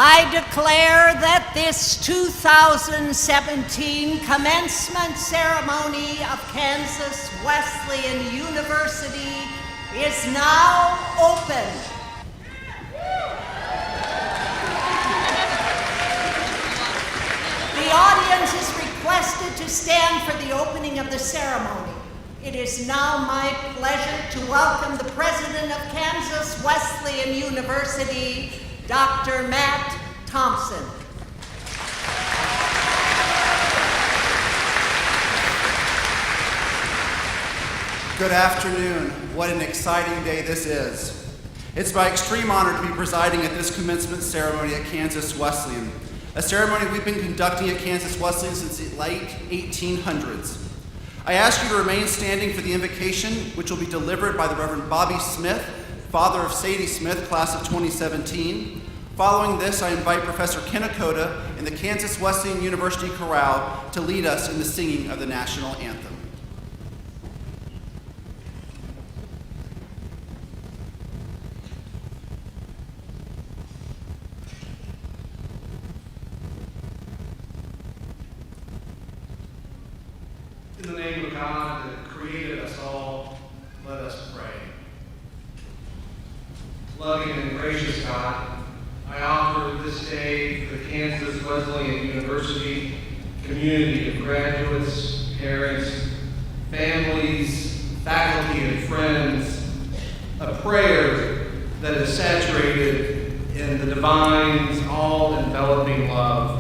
I declare that this 2017 commencement ceremony of Kansas Wesleyan University is now open. The audience is requested to stand for the opening of the ceremony. It is now my pleasure to welcome the president of Kansas Wesleyan University, Dr. Matt Thompson. Good afternoon. What an exciting day this is. It's my extreme honor to be presiding at this commencement ceremony at Kansas Wesleyan, a ceremony we've been conducting at Kansas Wesleyan since the late 1800s. I ask you to remain standing for the invocation, which will be delivered by the Reverend Bobby Smith, father of Sadie Smith, class of 2017. Following this, I invite Professor Kennecoda and the Kansas Wesleyan University Chorale to lead us in the singing of the national anthem. In the name of God that created us all, let us pray. Loving and gracious God, I offer this day for the Kansas Wesleyan University community of graduates, parents, families, faculty, and friends, a prayer that is saturated in the divine's all-enveloping love.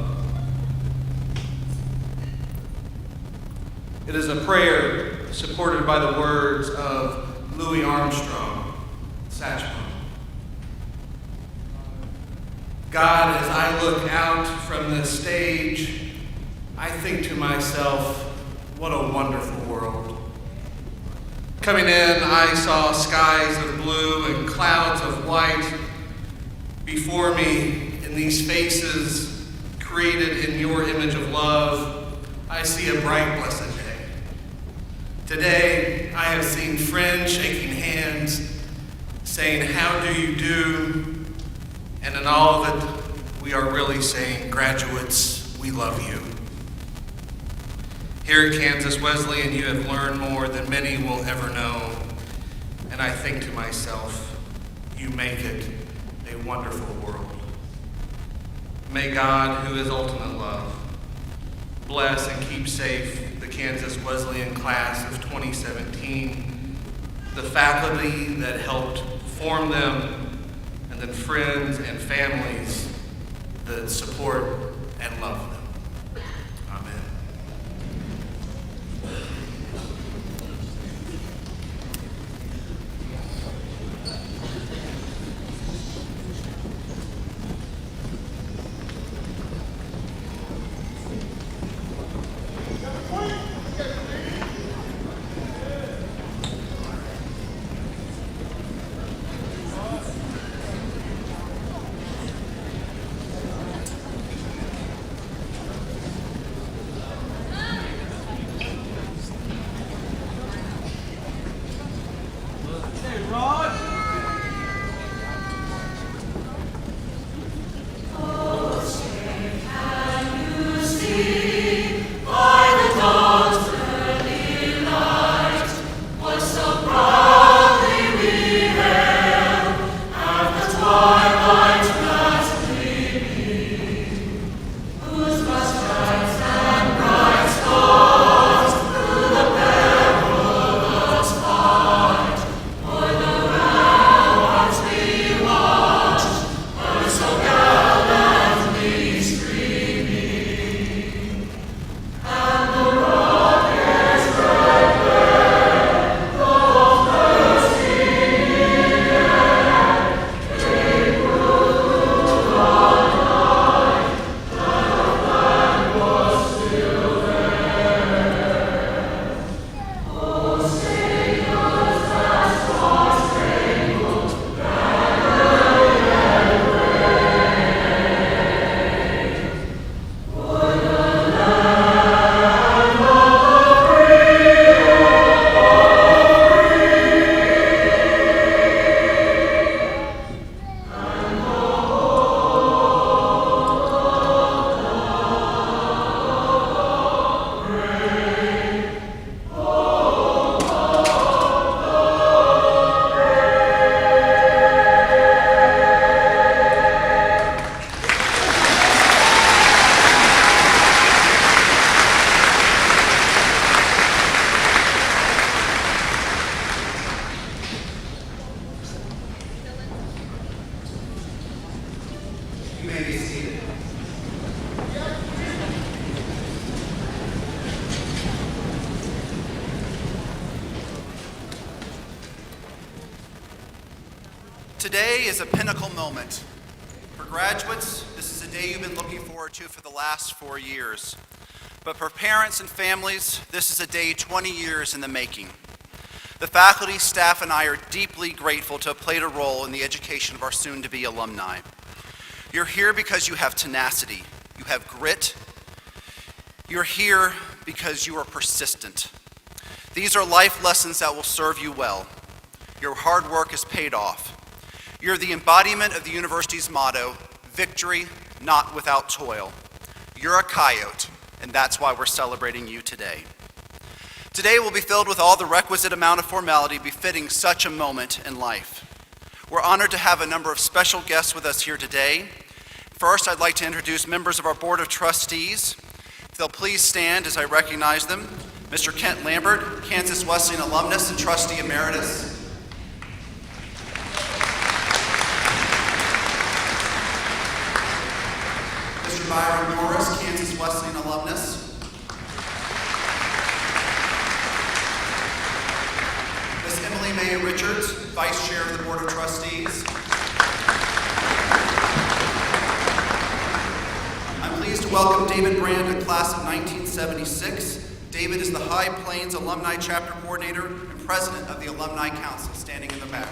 It is a prayer supported by the words of Louis Armstrong, Satchmo. God, as I look out from this stage, I think to myself, what a wonderful world. Coming in, I saw skies of blue and clouds of white. Before me, in these faces created in your image of love, I see a bright, blessed day. Today, I have seen friends shaking hands, saying, "How do you do?" And in all of it, we are really saying, graduates, we love you. Here at Kansas Wesleyan, you have learned more than many will ever know. And I think to myself, you make it a wonderful world. May God, who is ultimate love, bless and keep safe the Kansas Wesleyan class of 2017, the faculty that helped form them, and then friends and families that support and love them. Amen. Today is a pinnacle moment. For graduates, this is a day you've been looking forward to for the last 4 years. But for parents and families, this is a day 20 years in the making. The faculty, staff, and I are deeply grateful to have played a role in the education of our soon-to-be alumni. You're here because you have tenacity, you have grit. You're here because you are persistent. These are life lessons that will serve you well. Your hard work has paid off. You're the embodiment of the university's motto, victory, not without toil. You're a coyote, and that's why we're celebrating you today. Today will be filled with all the requisite amount of formality befitting such a moment in life. We're honored to have a number of special guests with us here today. First, I'd like to introduce members of our Board of Trustees. If they'll please stand as I recognize them. Mr. Kent Lambert, Kansas Wesleyan alumnus and trustee emeritus. Mr. Byron Norris, Kansas Wesleyan alumnus. Ms. Emily May Richards, Vice Chair of the Board of Trustees. I'm pleased to welcome David Brand, a class of 1976. David is the High Plains Alumni Chapter Coordinator and President of the Alumni Council, standing in the back.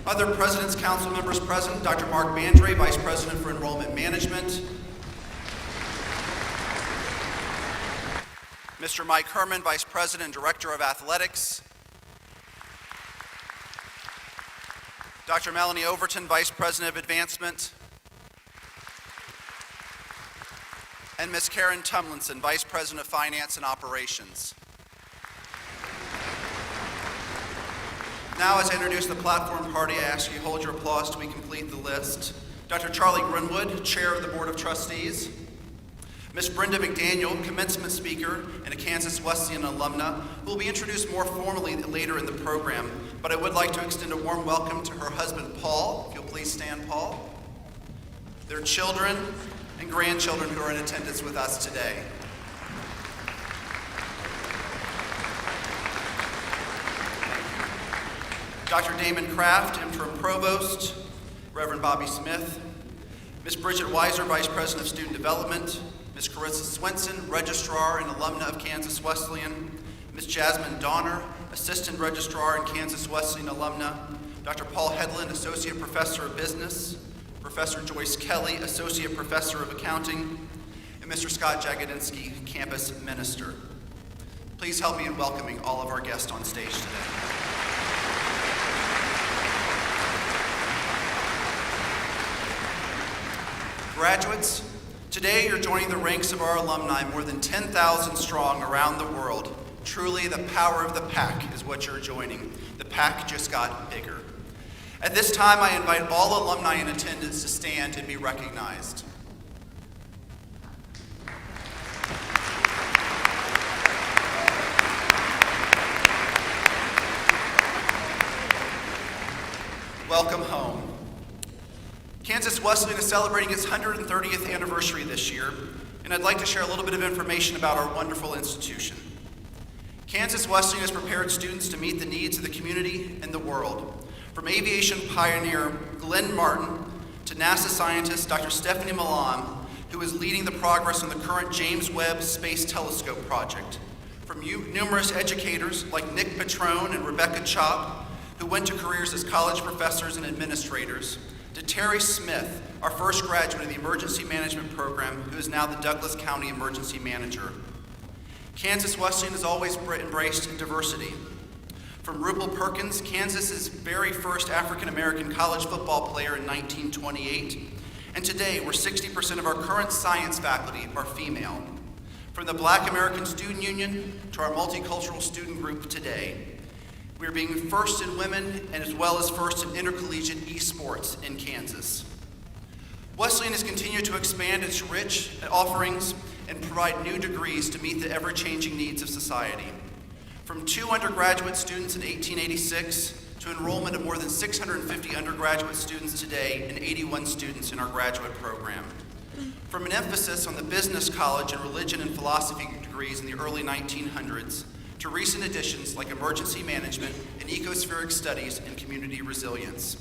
Other President's Council members present, Dr. Mark Bandre, Vice President for Enrollment Management. Mr. Mike Herman, Vice President and Director of Athletics. Dr. Melanie Overton, Vice President of Advancement. And Ms. Karen Tumlinson, Vice President of Finance and Operations. Now, as I introduce the platform party, I ask you to hold your applause till we complete the list. Dr. Charlie Grinwood, Chair of the Board of Trustees. Ms. Brenda McDaniel, Commencement Speaker and a Kansas Wesleyan alumna, who will be introduced more formally later in the program, but I would like to extend a warm welcome to her husband, Paul. If you'll please stand, Paul. Their children and grandchildren who are in attendance with us today. Dr. Damon Kraft, Interim Provost, Reverend Bobby Smith, Ms. Bridget Weiser, Vice President of Student Development, Ms. Carissa Swenson, Registrar and alumna of Kansas Wesleyan, Ms. Jasmine Donner, Assistant Registrar and Kansas Wesleyan alumna, Dr. Paul Hedlund, Associate Professor of Business, Professor Joyce Kelly, Associate Professor of Accounting, and Mr. Scott Jagodinsky, Campus Minister. Please help me in welcoming all of our guests on stage today. Graduates, today you're joining the ranks of our alumni, more than 10,000 strong around the world. Truly, the power of the pack is what you're joining. The pack just got bigger. At this time, I invite all alumni in attendance to stand and be recognized. Welcome home. Kansas Wesleyan is celebrating its 130th anniversary this year, and I'd like to share a little bit of information about our wonderful institution. Kansas Wesleyan has prepared students to meet the needs of the community and the world. From aviation pioneer Glenn Martin to NASA scientist Dr. Stephanie Milan, who is leading the progress on the current James Webb Space Telescope project. From numerous educators like Nick Petrone and Rebecca Chop, who went to careers as college professors and administrators, to Terry Smith, our first graduate of the Emergency Management Program, who is now the Douglas County Emergency Manager. Kansas Wesleyan has always embraced diversity. From Rupel Perkins, Kansas's very first African-American college football player in 1928, and today, where 60% of our current science faculty are female. From the Black American Student Union to our multicultural student group today. We are being first in women and as well as first in intercollegiate esports in Kansas. Wesleyan has continued to expand its rich offerings and provide new degrees to meet the ever-changing needs of society. From 2 undergraduate students in 1886 to enrollment of more than 650 undergraduate students today and 81 students in our graduate program. From an emphasis on the business college and religion and philosophy degrees in the early 1900s to recent additions like emergency management and ecospheric studies and community resilience.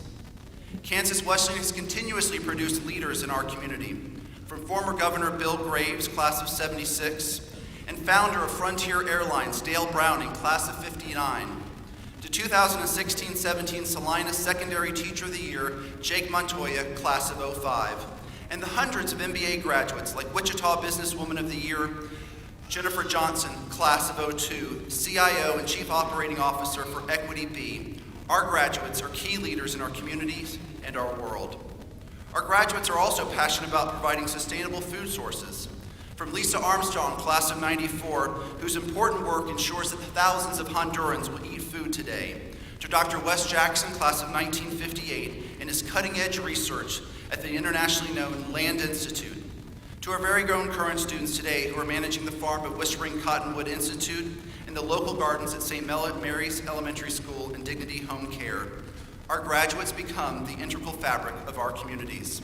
Kansas Wesleyan has continuously produced leaders in our community, from former Governor Bill Graves, class of '76, and founder of Frontier Airlines, Dale Browning, class of '59, to 2016-17 Salina Secondary Teacher of the Year, Jake Montoya, class of '05, and the hundreds of MBA graduates like Wichita Businesswoman of the Year, Jennifer Johnson, class of '02, CIO and Chief Operating Officer for Equity B. Our graduates are key leaders in our communities and our world. Our graduates are also passionate about providing sustainable food sources. From Lisa Armstrong, class of '94, whose important work ensures that thousands of Hondurans will eat food today, to Dr. Wes Jackson, class of 1958, and his cutting-edge research at the internationally known Land Institute, to our very own current students today who are managing the farm at Whispering Cottonwood Institute and the local gardens at St. Mary's Elementary School and Dignity Home Care. Our graduates become the integral fabric of our communities.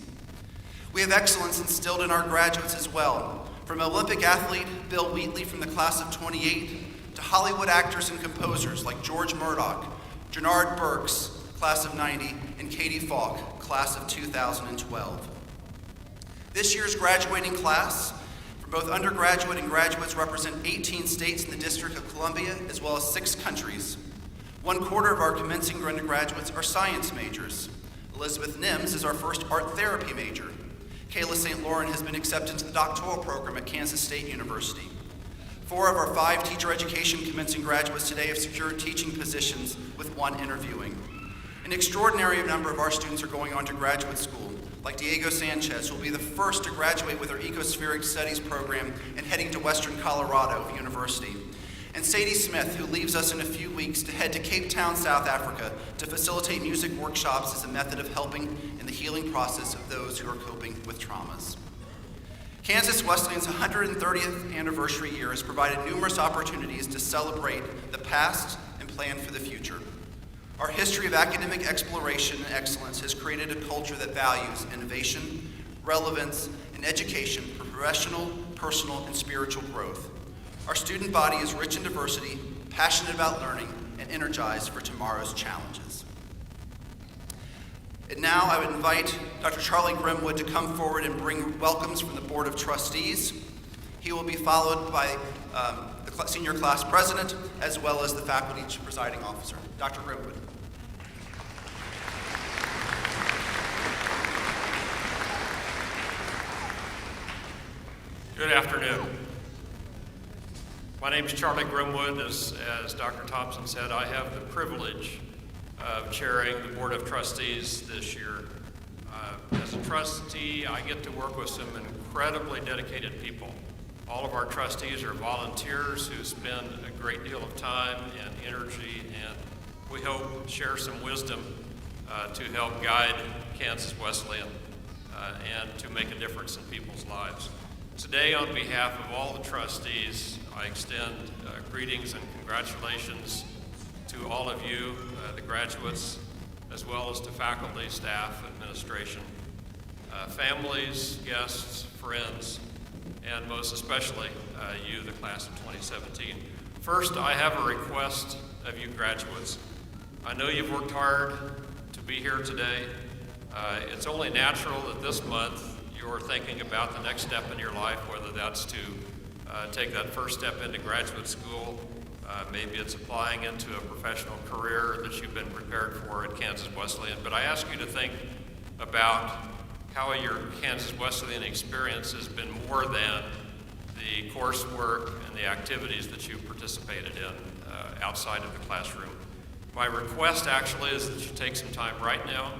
We have excellence instilled in our graduates as well, from Olympic athlete Bill Wheatley from the class of '28 to Hollywood actors and composers like George Murdoch, Jernard Burks, class of '90, and Katie Falk, class of 2012. This year's graduating class for both undergraduate and graduates represent 18 states in the District of Columbia, as well as 6 countries. 1/4 of our commencing undergraduates are science majors. Elizabeth Nims is our first art therapy major. Kayla St. Lauren has been accepted to the doctoral program at Kansas State University. 4 of our 5 teacher education commencing graduates today have secured teaching positions, with 1 interviewing. An extraordinary number of our students are going on to graduate school, like Diego Sanchez, who will be the first to graduate with our Ecospheric Studies program and heading to Western Colorado University. And Sadie Smith, who leaves us in a few weeks to head to Cape Town, South Africa, to facilitate music workshops as a method of helping in the healing process of those who are coping with traumas. Kansas Wesleyan's 130th anniversary year has provided numerous opportunities to celebrate the past and plan for the future. Our history of academic exploration and excellence has created a culture that values innovation, relevance, and education for professional, personal, and spiritual growth. Our student body is rich in diversity, passionate about learning, and energized for tomorrow's challenges. And now I would invite Dr. Charlie Grimwood to come forward and bring welcomes from the Board of Trustees. He will be followed by the senior class president, as well as the faculty presiding officer. Dr. Grimwood. Good afternoon. My name is Charlie Grimwood. As Dr. Thompson said, I have the privilege of chairing the Board of Trustees this year. As a trustee, I get to work with some incredibly dedicated people. All of our trustees are volunteers who spend a great deal of time and energy, and we hope share some wisdom to help guide Kansas Wesleyan and to make a difference in people's lives. Today, on behalf of all the trustees, I extend greetings and congratulations to all of you, the graduates, as well as to faculty, staff, administration, families, guests, friends, and most especially you, the class of 2017. First, I have a request of you graduates. I know you've worked hard to be here today. It's only natural that this month you're thinking about the next step in your life, whether that's to take that first step into graduate school. Maybe it's applying into a professional career that you've been prepared for at Kansas Wesleyan. But I ask you to think about how your Kansas Wesleyan experience has been more than the coursework and the activities that you participated in outside of the classroom. My request actually is that you take some time right now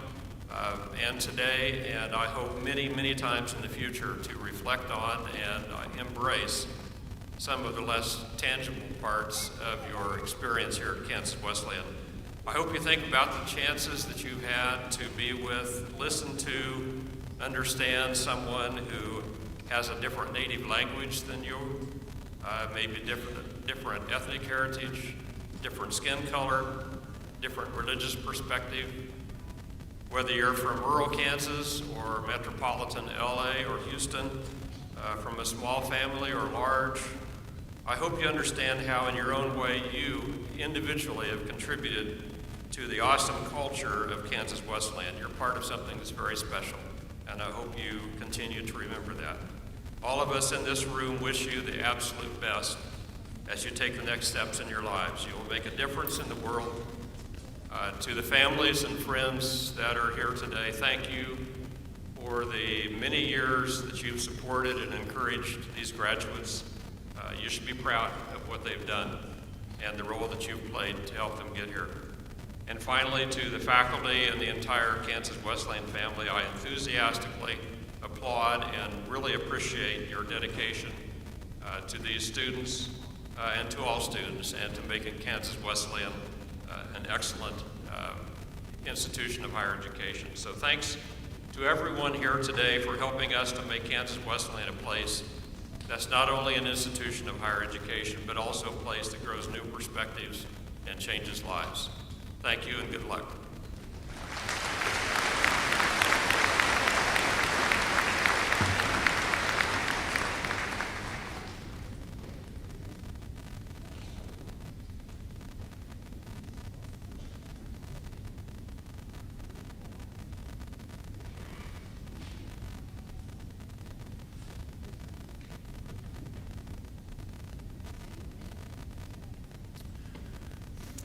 and today, and I hope many, many times in the future, to reflect on and embrace some of the less tangible parts of your experience here at Kansas Wesleyan. I hope you think about the chances that you've had to be with, listen to, understand someone who has a different native language than you, maybe different ethnic heritage, different skin color, different religious perspective. Whether you're from rural Kansas or metropolitan LA or Houston, from a small family or large, I hope you understand how in your own way you individually have contributed to the awesome culture of Kansas Wesleyan. You're part of something that's very special, and I hope you continue to remember that. All of us in this room wish you the absolute best as you take the next steps in your lives. You will make a difference in the world. To the families and friends that are here today, thank you for the many years that you've supported and encouraged these graduates. You should be proud of what they've done and the role that you've played to help them get here. And finally, to the faculty and the entire Kansas Wesleyan family, I enthusiastically applaud and really appreciate your dedication to these students and to all students, and to making Kansas Wesleyan an excellent institution of higher education. So thanks to everyone here today for helping us to make Kansas Wesleyan a place that's not only an institution of higher education, but also a place that grows new perspectives and changes lives. Thank you and good luck.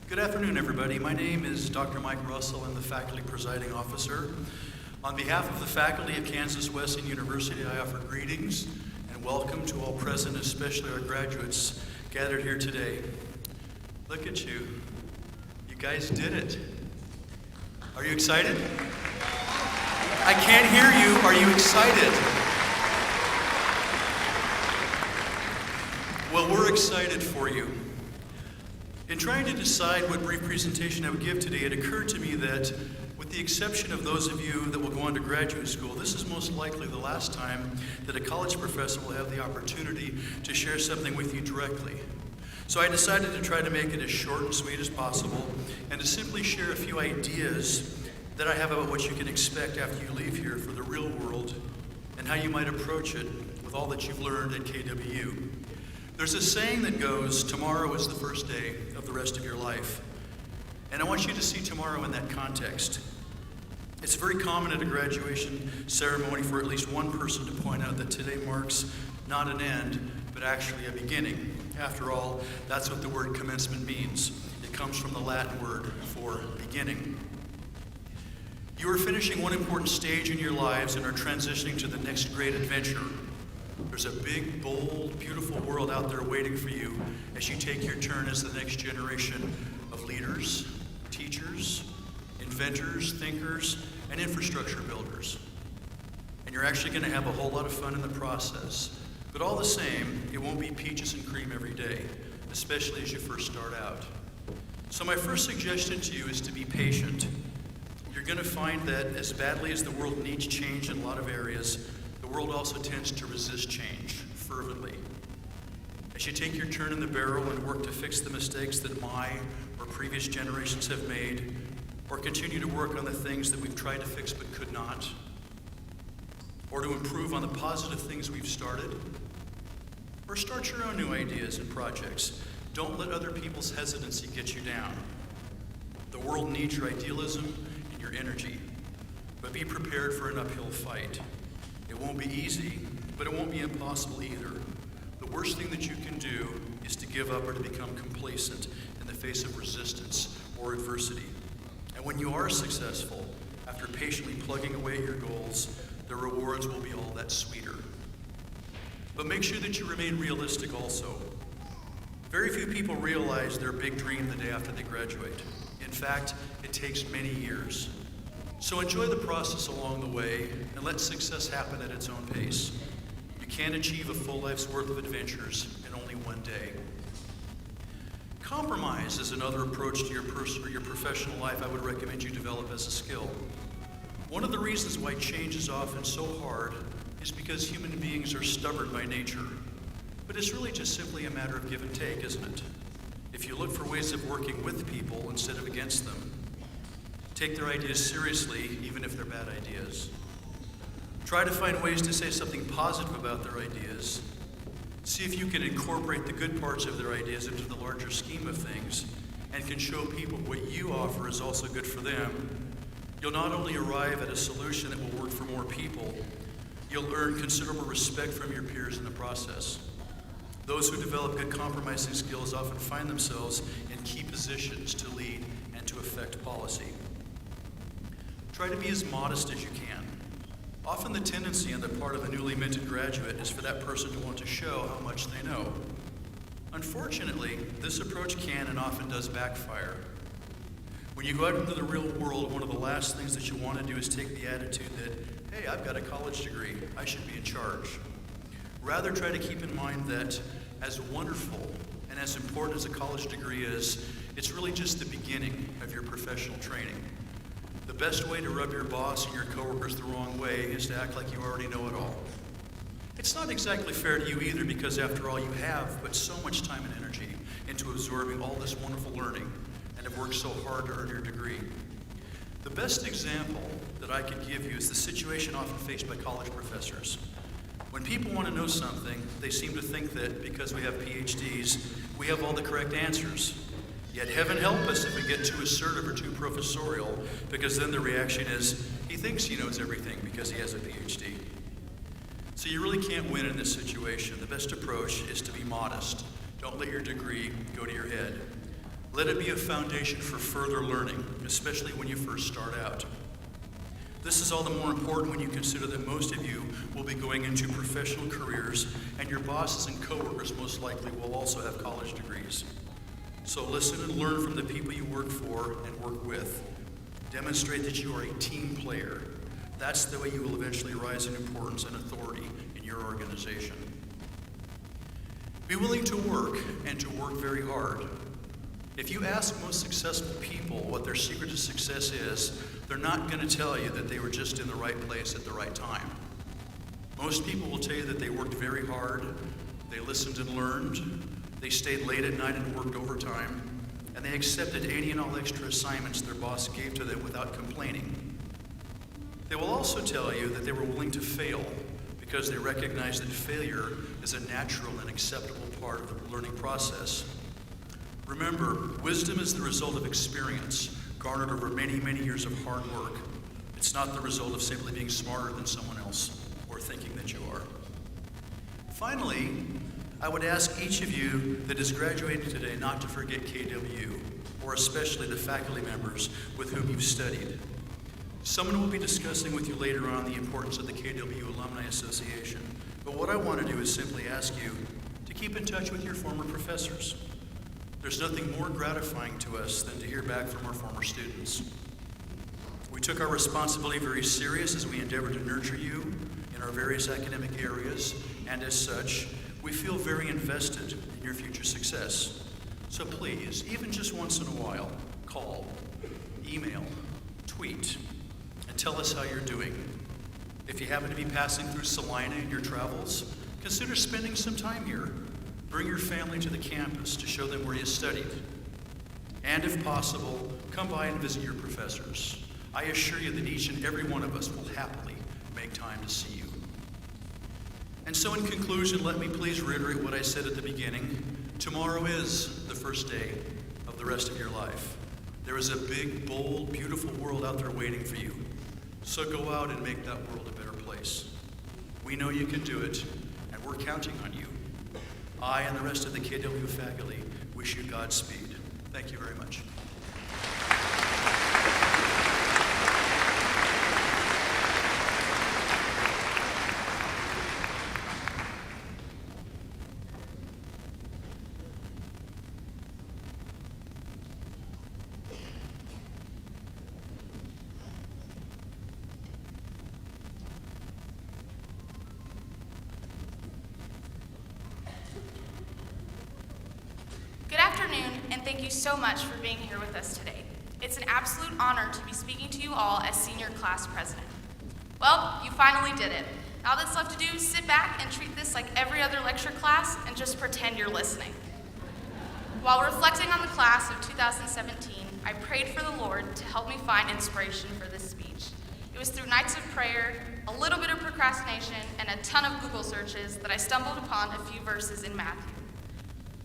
Good afternoon, everybody. My name is Dr. Mike Russell. I'm the faculty presiding officer. On behalf of the faculty at Kansas Wesleyan University, I offer greetings and welcome to all present, especially our graduates gathered here today. Look at you. You guys did it. Are you excited? I can't hear you. Are you excited? Well, we're excited for you. In trying to decide what brief presentation I would give today, it occurred to me that, with the exception of those of you that will go on to graduate school, this is most likely the last time that a college professor will have the opportunity to share something with you directly. So I decided to try to make it as short and sweet as possible, and to simply share a few ideas that I have about what you can expect after you leave here for the real world, and how you might approach it with all that you've learned at KWU. There's a saying that goes, tomorrow is the first day of the rest of your life. And I want you to see tomorrow in that context. It's very common at a graduation ceremony for at least one person to point out that today marks not an end, but actually a beginning. After all, that's what the word commencement means. It comes from the Latin word for beginning. You are finishing one important stage in your lives and are transitioning to the next great adventure. There's a big, bold, beautiful world out there waiting for you as you take your turn as the next generation of leaders, teachers, inventors, thinkers, and infrastructure builders. And you're actually going to have a whole lot of fun in the process. But all the same, it won't be peaches and cream every day, especially as you first start out. So my first suggestion to you is to be patient. You're going to find that as badly as the world needs change in a lot of areas, the world also tends to resist change fervently. As you take your turn in the barrel and work to fix the mistakes that my or previous generations have made, or continue to work on the things that we've tried to fix but could not, or to improve on the positive things we've started, or start your own new ideas and projects, don't let other people's hesitancy get you down. The world needs your idealism and your energy, but be prepared for an uphill fight. It won't be easy, but it won't be impossible either. The worst thing that you can do is to give up or to become complacent in the face of resistance or adversity. And when you are successful, after patiently plugging away at your goals, the rewards will be all that sweeter. But make sure that you remain realistic also. Very few people realize their big dream the day after they graduate. In fact, it takes many years. So enjoy the process along the way and let success happen at its own pace. You can't achieve a full life's worth of adventures in only one day. Compromise is another approach to your personal or your professional life I would recommend you develop as a skill. One of the reasons why change is often so hard is because human beings are stubborn by nature. But it's really just simply a matter of give and take, isn't it? If you look for ways of working with people instead of against them, take their ideas seriously, even if they're bad ideas. Try to find ways to say something positive about their ideas. See if you can incorporate the good parts of their ideas into the larger scheme of things and can show people what you offer is also good for them. You'll not only arrive at a solution that will work for more people, you'll earn considerable respect from your peers in the process. Those who develop good compromising skills often find themselves in key positions to lead and to affect policy. Try to be as modest as you can. Often the tendency on the part of a newly minted graduate is for that person to want to show how much they know. Unfortunately, this approach can and often does backfire. When you go out into the real world, one of the last things that you want to do is take the attitude that, hey, I've got a college degree, I should be in charge. Rather, try to keep in mind that as wonderful and as important as a college degree is, it's really just the beginning of your professional training. The best way to rub your boss and your coworkers the wrong way is to act like you already know it all. It's not exactly fair to you either, because after all, you have put so much time and energy into absorbing all this wonderful learning and have worked so hard to earn your degree. The best example that I could give you is the situation often faced by college professors. When people want to know something, they seem to think that because we have PhDs, we have all the correct answers. Yet heaven help us if we get too assertive or too professorial, because then the reaction is, he thinks he knows everything because he has a PhD. So you really can't win in this situation. The best approach is to be modest. Don't let your degree go to your head. Let it be a foundation for further learning, especially when you first start out. This is all the more important when you consider that most of you will be going into professional careers, and your bosses and coworkers most likely will also have college degrees. So listen and learn from the people you work for and work with. Demonstrate that you are a team player. That's the way you will eventually rise in importance and authority in your organization. Be willing to work, and to work very hard. If you ask most successful people what their secret to success is, they're not going to tell you that they were just in the right place at the right time. Most people will tell you that they worked very hard, they listened and learned, they stayed late at night and worked overtime, and they accepted any and all extra assignments their boss gave to them without complaining. They will also tell you that they were willing to fail because they recognize that failure is a natural and acceptable part of the learning process. Remember, wisdom is the result of experience garnered over many, many years of hard work. It's not the result of simply being smarter than someone else or thinking that you are. Finally, I would ask each of you that is graduating today not to forget KWU, or especially the faculty members with whom you've studied. Someone will be discussing with you later on the importance of the KWU Alumni Association, but what I want to do is simply ask you to keep in touch with your former professors. There's nothing more gratifying to us than to hear back from our former students. We took our responsibility very serious as we endeavored to nurture you in our various academic areas, and as such, we feel very invested in your future success. So please, even just once in a while, call, email, tweet, and tell us how you're doing. If you happen to be passing through Salina in your travels, consider spending some time here. Bring your family to the campus to show them where you studied. And if possible, come by and visit your professors. I assure you that each and every one of us will happily make time to see you. And so in conclusion, let me please reiterate what I said at the beginning. Tomorrow is the first day of the rest of your life. There is a big, bold, beautiful world out there waiting for you. So go out and make that world a better place. We know you can do it, and we're counting on you. I and the rest of the KWU faculty wish you Godspeed. Thank you very much. Thank you so much for being here with us today. It's an absolute honor to be speaking to you all as senior class president. Well, you finally did it. All that's left to do is sit back and treat this like every other lecture class and just pretend you're listening. While reflecting on the class of 2017, I prayed for the Lord to help me find inspiration for this speech. It was through nights of prayer, a little bit of procrastination, and a ton of Google searches that I stumbled upon a few verses in Matthew.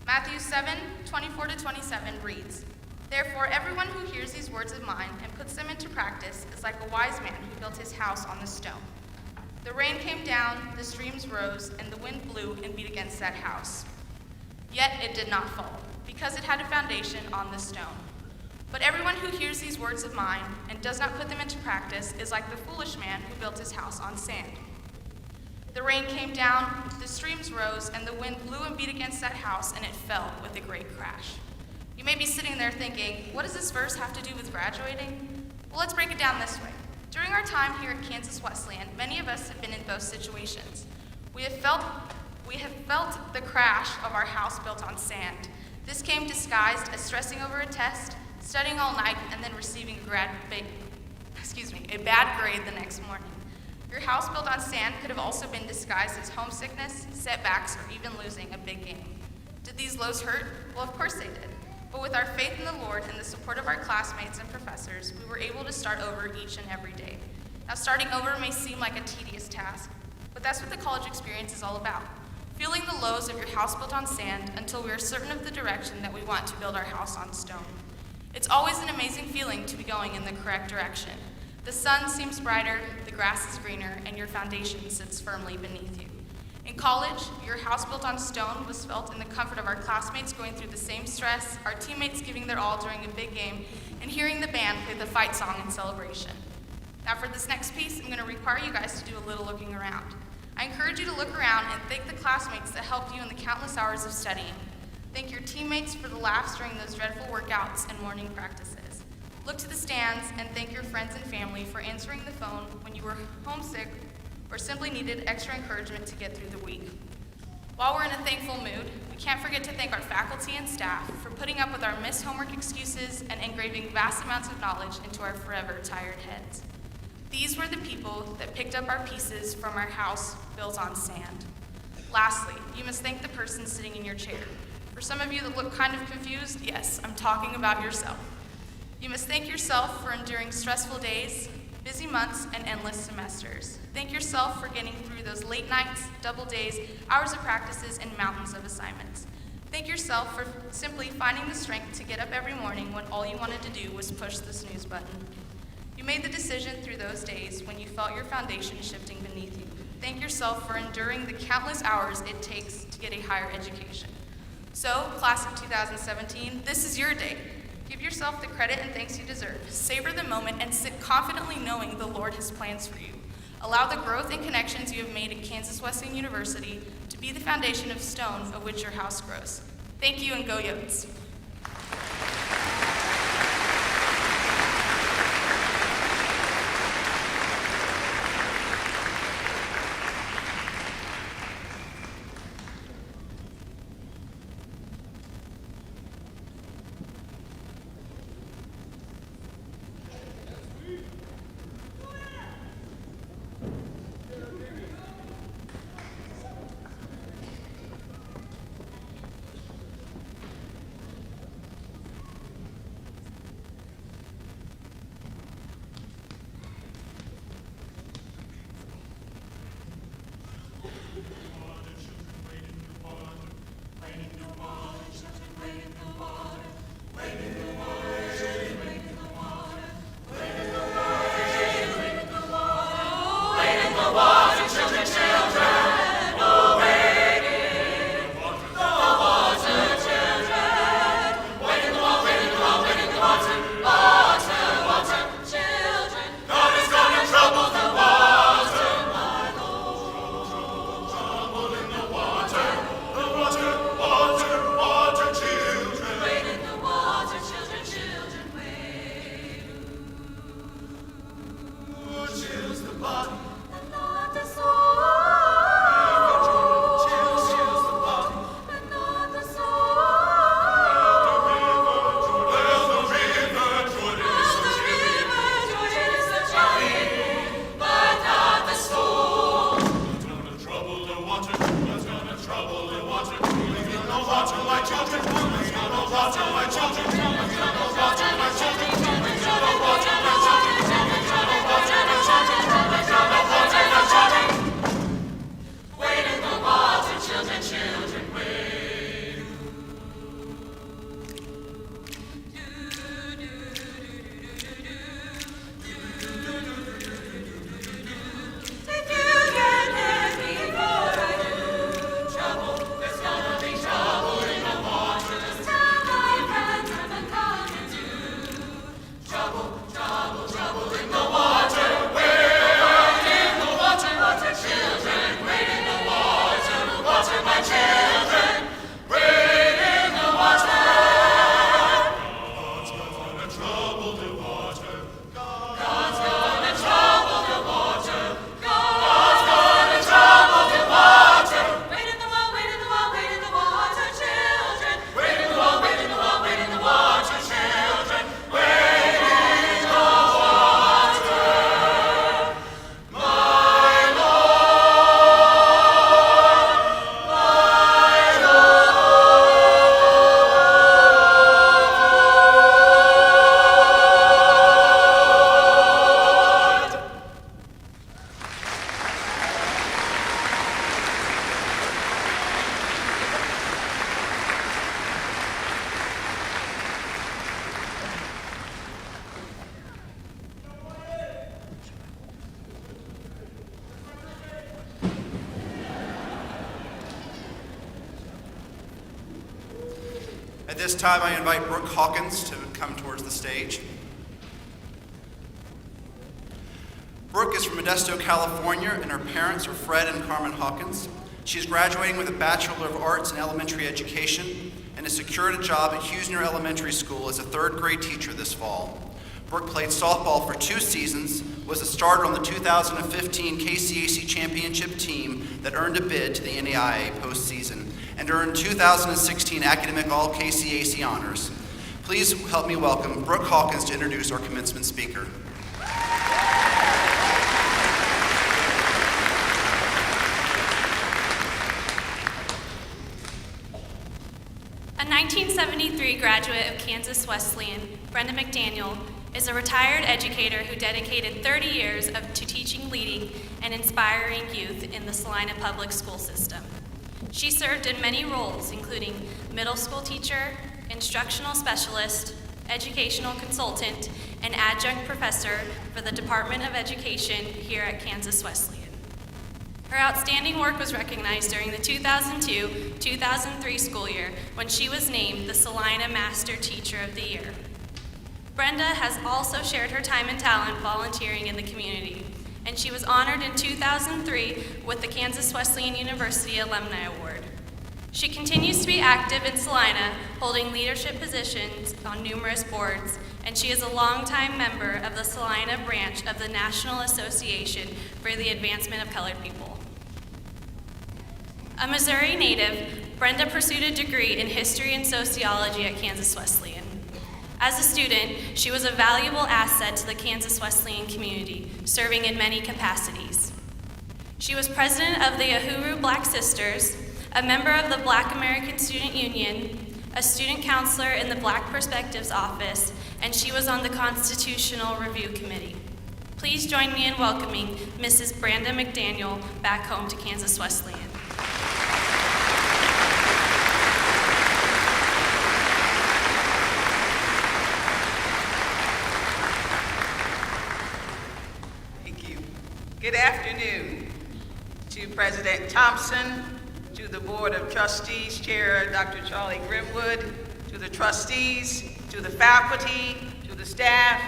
Matthew 7:24-27 reads, "Therefore everyone who hears these words of mine and puts them into practice is like a wise man who built his house on the stone. The rain came down, the streams rose, and the wind blew and beat against that house. Yet it did not fall, because it had a foundation on the stone. But everyone who hears these words of mine and does not put them into practice is like the foolish man who built his house on sand. The rain came down, the streams rose, and the wind blew and beat against that house, and it fell with a great crash." You may be sitting there thinking, what does this verse have to do with graduating? Well, let's break it down this way. During our time here at Kansas Wesleyan, many of us have been in both situations. We have felt the crash of our house built on sand. This came disguised as stressing over a test, studying all night, and then receiving a bad grade the next morning. Your house built on sand could have also been disguised as homesickness, setbacks, or even losing a big game. Did these lows hurt? Well, of course they did. But with our faith in the Lord and the support of our classmates and professors, we were able to start over each and every day. Now, starting over may seem like a tedious task, but that's what the college experience is all about. Feeling the lows of your house built on sand until we are certain of the direction that we want to build our house on stone. It's always an amazing feeling to be going in the correct direction. The sun seems brighter, the grass is greener, and your foundation sits firmly beneath you. In college, your house built on stone was felt in the comfort of our classmates going through the same stress, our teammates giving their all during a big game, and hearing the band play the fight song in celebration. Now for this next piece, I'm going to require you guys to do a little looking around. I encourage you to look around and thank the classmates that helped you in the countless hours of studying. Thank your teammates for the laughs during those dreadful workouts and morning practices. Look to the stands and thank your friends and family for answering the phone when you were homesick or simply needed extra encouragement to get through the week. While we're in a thankful mood, we can't forget to thank our faculty and staff for putting up with our missed homework excuses and engraving vast amounts of knowledge into our forever tired heads. These were the people that picked up our pieces from our house built on sand. Lastly, you must thank the person sitting in your chair. For some of you that look kind of confused, yes, I'm talking about yourself. You must thank yourself for enduring stressful days, busy months, and endless semesters. Thank yourself for getting through those late nights, double days, hours of practices, and mountains of assignments. Thank yourself for simply finding the strength to get up every morning when all you wanted to do was push the snooze button. You made the decision through those days when you felt your foundation shifting beneath you. Thank yourself for enduring the countless hours it takes to get a higher education. So, class of 2017, this is your day. Give yourself the credit and thanks you deserve. Savor the moment and sit confidently knowing the Lord has plans for you. Allow the growth and connections you have made at Kansas Wesleyan University to be the foundation of stone of which your house grows. Thank you and go Yotes. At this time, I invite Brooke Hawkins to come towards the stage. Brooke is from Modesto, California, and her parents are Fred and Carmen Hawkins. She's graduating with a Bachelor of Arts in Elementary Education and has secured a job at Hughesner Elementary School as a third grade teacher this fall. Brooke played softball for 2 seasons, was a starter on the 2015 KCAC championship team that earned a bid to the NAIA postseason, and earned 2016 Academic All-KCAC honors. Please help me welcome Brooke Hawkins to introduce our commencement speaker. A 1973 graduate of Kansas Wesleyan, Brenda McDaniel is a retired educator who dedicated 30 years to teaching, leading, and inspiring youth in the Salina public school system. She served in many roles, including middle school teacher, instructional specialist, educational consultant, and adjunct professor for the Department of Education here at Kansas Wesleyan. Her outstanding work was recognized during the 2002-2003 school year when she was named the Salina Master Teacher of the Year. Brenda has also shared her time and talent volunteering in the community, and she was honored in 2003 with the Kansas Wesleyan University Alumni Award. She continues to be active in Salina, holding leadership positions on numerous boards, and she is a longtime member of the Salina branch of the National Association for the Advancement of Colored People. A Missouri native, Brenda pursued a degree in history and sociology at Kansas Wesleyan. As a student, she was a valuable asset to the Kansas Wesleyan community, serving in many capacities. She was president of the Uhuru Black Sisters, a member of the Black American Student Union, a student counselor in the Black Perspectives Office, and she was on the Constitutional Review Committee. Please join me in welcoming Mrs. Brenda McDaniel back home to Kansas Wesleyan. Good afternoon to President Thompson, to the Board of Trustees, Chair Dr. Charlie Grimwood, to the trustees, to the faculty, to the staff,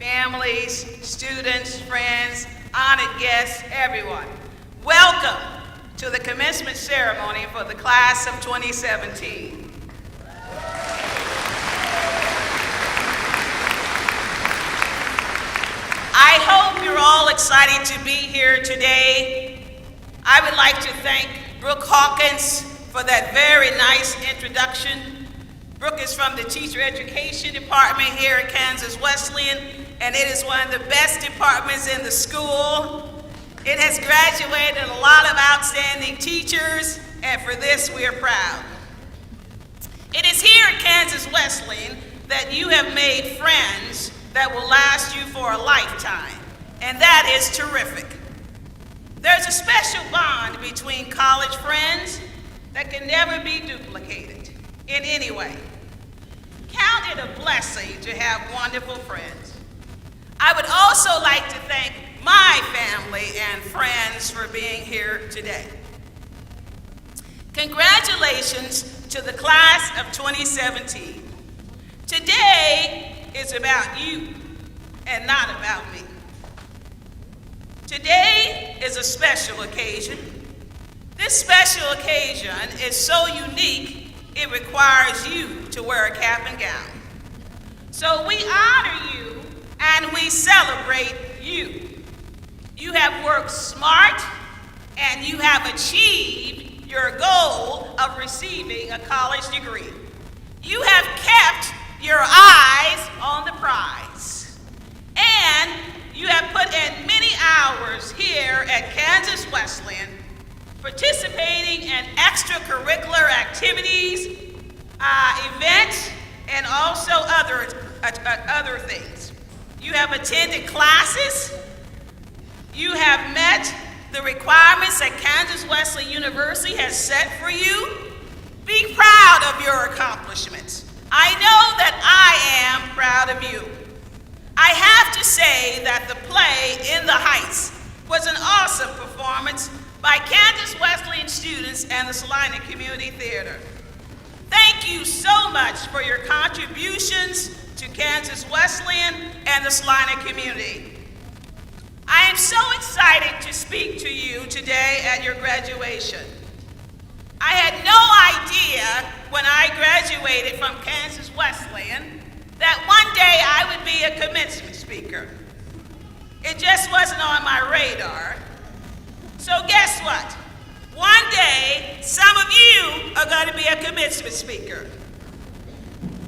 families, students, friends, honored guests, everyone. Welcome to the commencement ceremony for the class of 2017. I hope you're all excited to be here today. I would like to thank Brooke Hawkins for that very nice introduction. Brooke is from the Teacher Education Department here at Kansas Wesleyan, and it is one of the best departments in the school. It has graduated a lot of outstanding teachers, and for this we are proud. It is here at Kansas Wesleyan that you have made friends that will last you for a lifetime, and that is terrific. There's a special bond between college friends that can never be duplicated in any way. Count it a blessing to have wonderful friends. I would also like to thank my family and friends for being here today. Congratulations to the class of 2017. Today is about you and not about me. Today is a special occasion. This special occasion is so unique, it requires you to wear a cap and gown. So we honor you and we celebrate you. You have worked smart and you have achieved your goal of receiving a college degree. You have kept your eyes on the prize. And you have put in many hours here at Kansas Wesleyan participating in extracurricular activities, events, and also other things. You have attended classes. You have met the requirements that Kansas Wesleyan University has set for you. Be proud of your accomplishments. I know that I am proud of you. I have to say that the play In the Heights was an awesome performance by Kansas Wesleyan students and the Salina Community Theater. Thank you so much for your contributions to Kansas Wesleyan and the Salina community. I am so excited to speak to you today at your graduation. I had no idea when I graduated from Kansas Wesleyan that one day I would be a commencement speaker. It just wasn't on my radar. So guess what? One day, some of you are going to be a commencement speaker.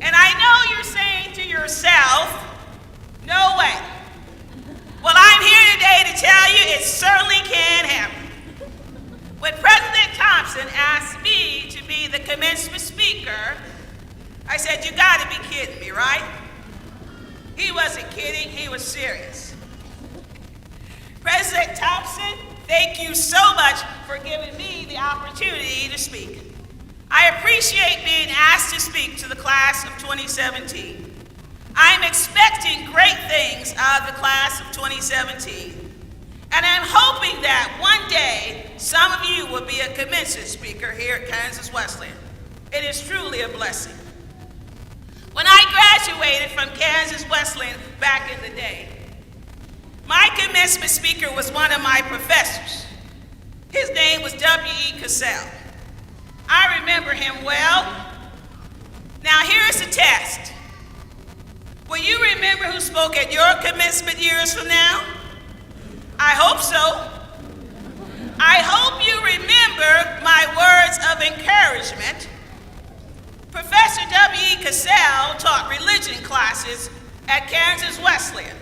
And I know you're saying to yourself, no way. Well, I'm here today to tell you it certainly can happen. When President Thompson asked me to be the commencement speaker, I said, you gotta be kidding me, right? He wasn't kidding, he was serious. President Thompson, thank you so much for giving me the opportunity to speak. I appreciate being asked to speak to the class of 2017. I'm expecting great things out of the class of 2017. And I'm hoping that one day, some of you will be a commencement speaker here at Kansas Wesleyan. It is truly a blessing. When I graduated from Kansas Wesleyan back in the day, my commencement speaker was one of my professors. His name was W.E. Cassell. I remember him well. Now here's the test. Will you remember who spoke at your commencement years from now? I hope so. I hope you remember my words of encouragement. Professor W.E. Cassell taught religion classes at Kansas Wesleyan,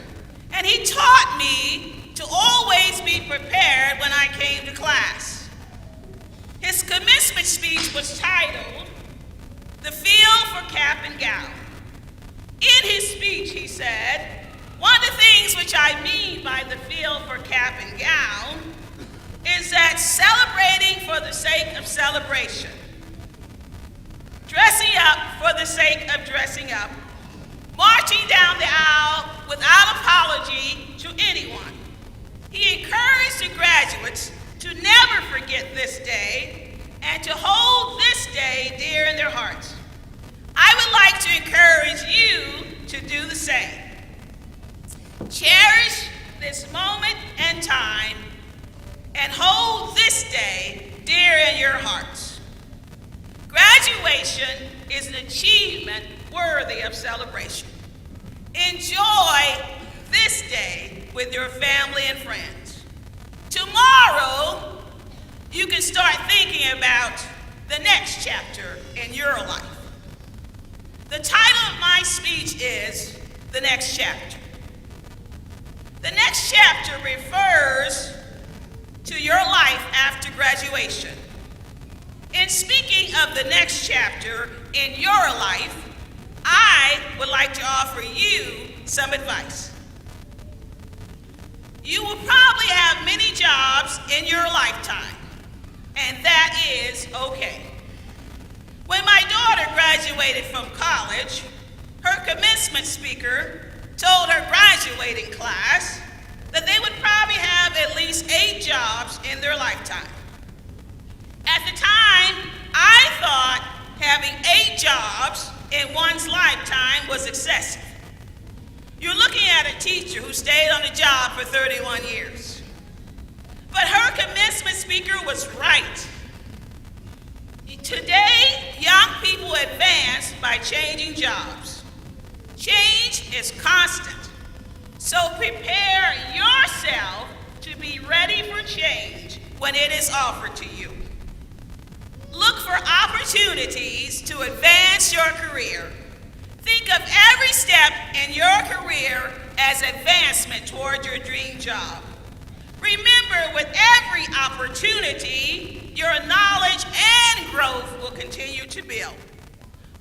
and he taught me to always be prepared when I came to class. His commencement speech was titled, "The Feel for Cap and Gown." In his speech, he said, one of the things which I mean by the feel for cap and gown is that celebrating for the sake of celebration, dressing up for the sake of dressing up, marching down the aisle without apology to anyone. He encouraged the graduates to never forget this day and to hold this day dear in their hearts. I would like to encourage you to do the same. Cherish this moment and time and hold this day dear in your hearts. Graduation is an achievement worthy of celebration. Enjoy this day with your family and friends. Tomorrow, you can start thinking about the next chapter in your life. The title of my speech is The Next Chapter. The next chapter refers to your life after graduation. In speaking of the next chapter in your life, I would like to offer you some advice. You will probably have many jobs in your lifetime, and that is okay. When my daughter graduated from college, her commencement speaker told her graduating class that they would probably have at least 8 jobs in their lifetime. At the time, I thought having 8 jobs in one's lifetime was excessive. You're looking at a teacher who stayed on the job for 31 years. But her commencement speaker was right. Today, young people advance by changing jobs. Change is constant, so prepare yourself to be ready for change when it is offered to you. Look for opportunities to advance your career. Think of every step in your career as advancement toward your dream job. Remember, with every opportunity, your knowledge and growth will continue to build.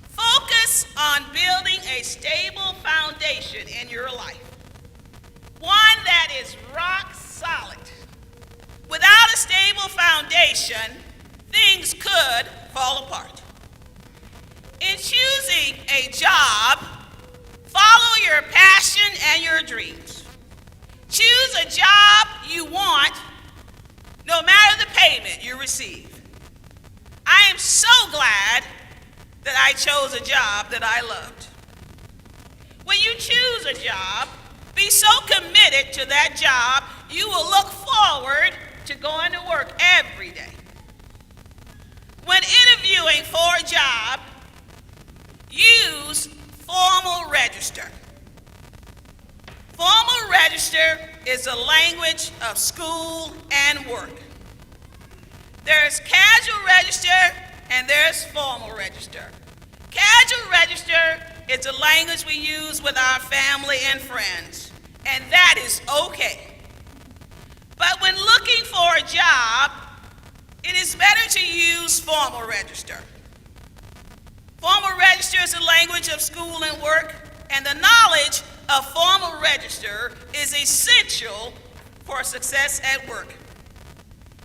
Focus on building a stable foundation in your life, one that is rock solid. Without a stable foundation, things could fall apart. In choosing a job, follow your passion and your dreams. Choose a job you want, no matter the payment you receive. I am so glad that I chose a job that I loved. When you choose a job, be so committed to that job, you will look forward to going to work every day. When interviewing for a job, use formal register. Formal register is the language of school and work. There's casual register and there's formal register. Casual register is the language we use with our family and friends, and that is okay. But when looking for a job, it is better to use formal register. Formal register is the language of school and work, and the knowledge of formal register is essential for success at work.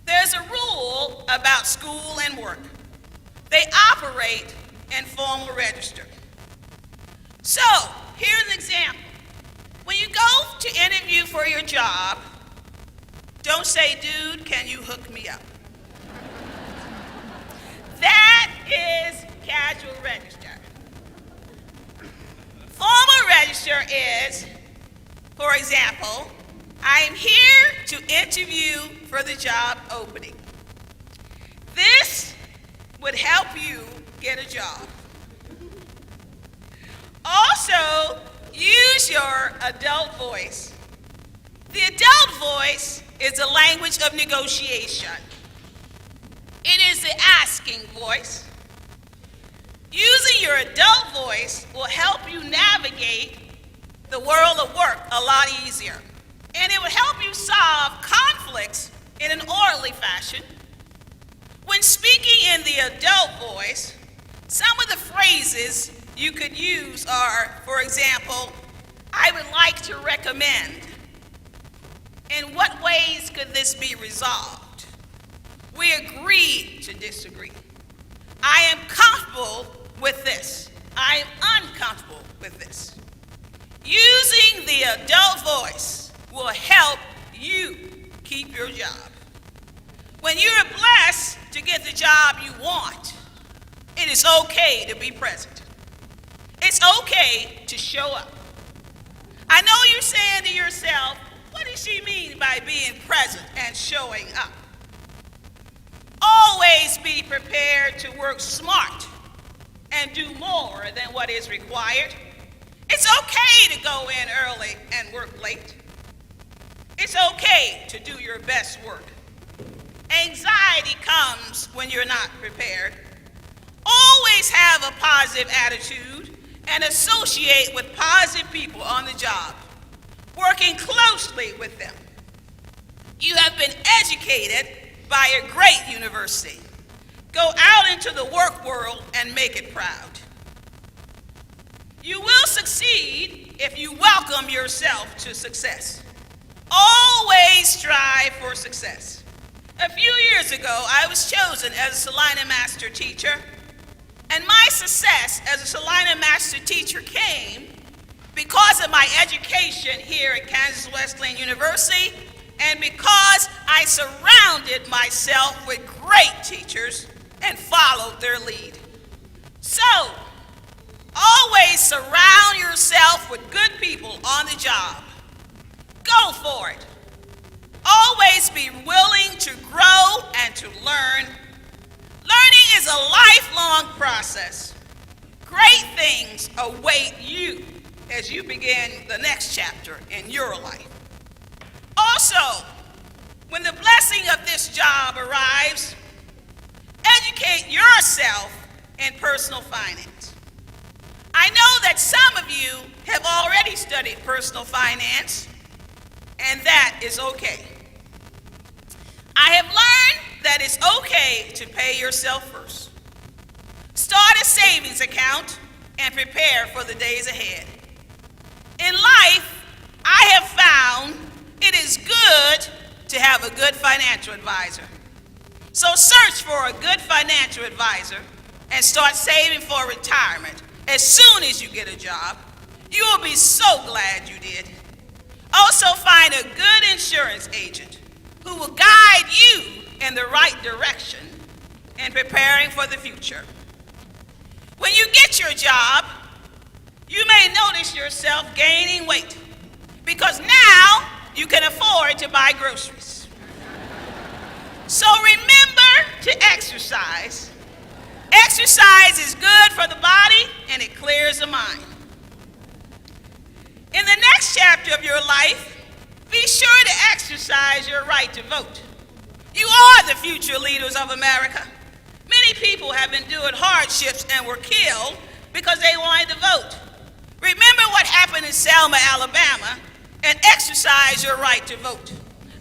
There's a rule about school and work. They operate in formal register. So, here's an example. When you go to interview for your job, don't say, "Dude, can you hook me up?" That is casual register. Formal register is, for example, I am here to interview for the job opening. This would help you get a job. Also, use your adult voice. The adult voice is the language of negotiation. It is the asking voice. Using your adult voice will help you navigate the world of work a lot easier. And it will help you solve conflicts in an orderly fashion. When speaking in the adult voice, some of the phrases you could use are, for example, "I would like to recommend." In what ways could this be resolved? We agree to disagree. I am comfortable with this. I am uncomfortable with this. Using the adult voice will help you keep your job. When you're blessed to get the job you want, it is okay to be present. It's okay to show up. I know you're saying to yourself, what does she mean by being present and showing up? Always be prepared to work smart and do more than what is required. It's okay to go in early and work late. It's okay to do your best work. Anxiety comes when you're not prepared. Always have a positive attitude and associate with positive people on the job, working closely with them. You have been educated by a great university. Go out into the work world and make it proud. You will succeed if you welcome yourself to success. Always strive for success. A few years ago, I was chosen as a Salina Master teacher, and my success as a Salina Master teacher came because of my education here at Kansas Wesleyan University and because I surrounded myself with great teachers and followed their lead. So, always surround yourself with good people on the job. Go for it. Always be willing to grow and to learn. Learning is a lifelong process. Great things await you as you begin the next chapter in your life. Also, when the blessing of this job arrives, educate yourself in personal finance. I know that some of you have already studied personal finance, and that is okay. I have learned that it's okay to pay yourself first. Start a savings account and prepare for the days ahead. In life, I have found it is good to have a good financial advisor. So search for a good financial advisor and start saving for retirement as soon as you get a job. You will be so glad you did. Also find a good insurance agent who will guide you in the right direction in preparing for the future. When you get your job, you may notice yourself gaining weight because now you can afford to buy groceries. So remember to exercise. Exercise is good for the body and it clears the mind. In the next chapter of your life, be sure to exercise your right to vote. You are the future leaders of America. Many people have endured hardships and were killed because they wanted to vote. Remember what happened in Selma, Alabama, and exercise your right to vote.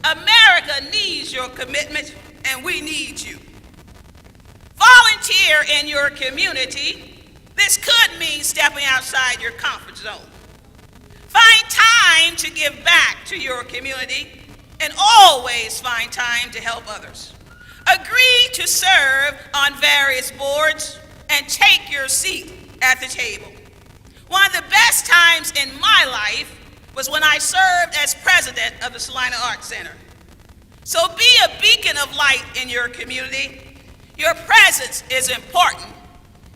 America needs your commitment, and we need you. Volunteer in your community. This could mean stepping outside your comfort zone. Find time to give back to your community, and always find time to help others. Agree to serve on various boards and take your seat at the table. One of the best times in my life was when I served as president of the Salina Arts Center. So be a beacon of light in your community. Your presence is important,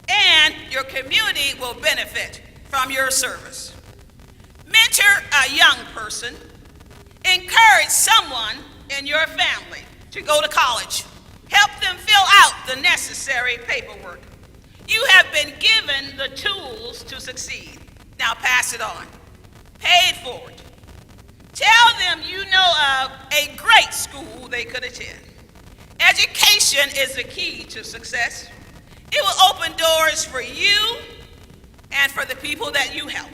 and your community will benefit from your service. Mentor a young person. Encourage someone in your family to go to college. Help them fill out the necessary paperwork. You have been given the tools to succeed. Now pass it on. Pay it forward. Tell them you know of a great school they could attend. Education is the key to success. It will open doors for you and for the people that you help.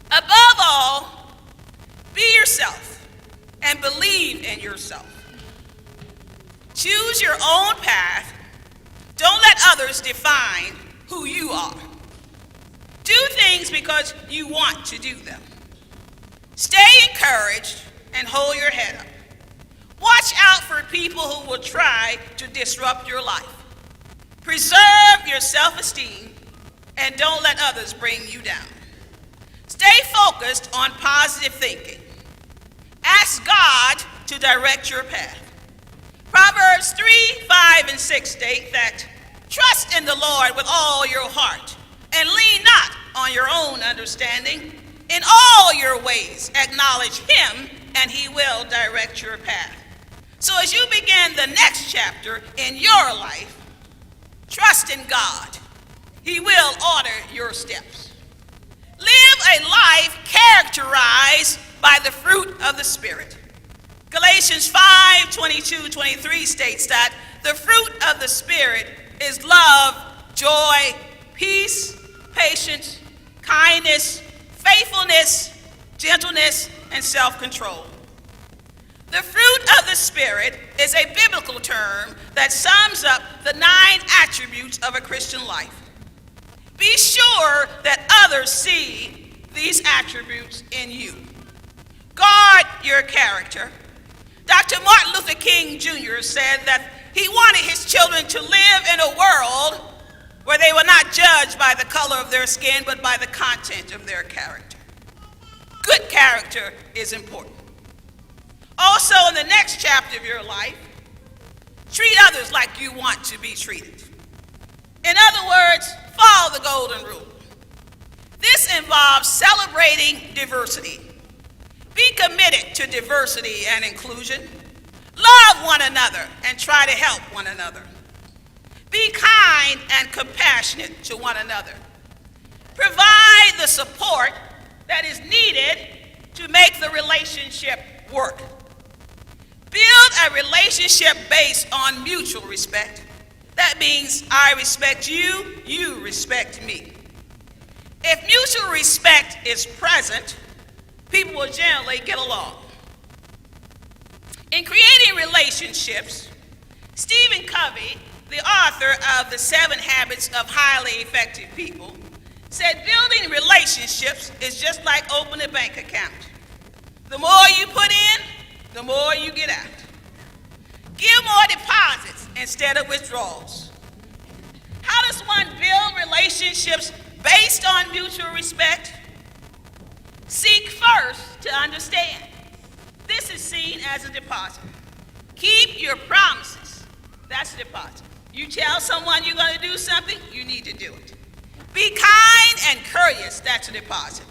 Above all, be yourself and believe in yourself. Choose your own path. Don't let others define who you are. Do things because you want to do them. Stay encouraged and hold your head up. Watch out for people who will try to disrupt your life. Preserve your self-esteem and don't let others bring you down. Stay focused on positive thinking. Ask God to direct your path. Proverbs 3, 5, and 6 state that, trust in the Lord with all your heart, and lean not on your own understanding. In all your ways acknowledge him, and he will direct your path. So as you begin the next chapter in your life, trust in God. He will order your steps. Live a life characterized by the fruit of the Spirit. Galatians 5, 22, 23 states that the fruit of the Spirit is love, joy, peace, patience, kindness, faithfulness, gentleness, and self-control. The fruit of the Spirit is a biblical term that sums up the 9 attributes of a Christian life. Be sure that others see these attributes in you. Guard your character. Dr. Martin Luther King Jr. said that he wanted his children to live in a world where they were not judged by the color of their skin, but by the content of their character. Good character is important. Also, in the next chapter of your life, treat others like you want to be treated. In other words, follow the golden rule. This involves celebrating diversity. Be committed to diversity and inclusion. Love one another and try to help one another. Be kind and compassionate to one another. Provide the support that is needed to make the relationship work. Build a relationship based on mutual respect. That means I respect you, you respect me. If mutual respect is present, people will generally get along. In creating relationships, Stephen Covey, the author of The 7 Habits of Highly Effective People, said building relationships is just like opening a bank account. The more you put in, the more you get out. Give more deposits instead of withdrawals. How does one build relationships based on mutual respect? Seek first to understand. This is seen as a deposit. Keep your promises. That's a deposit. You tell someone you're going to do something, you need to do it. Be kind and courteous, that's a deposit.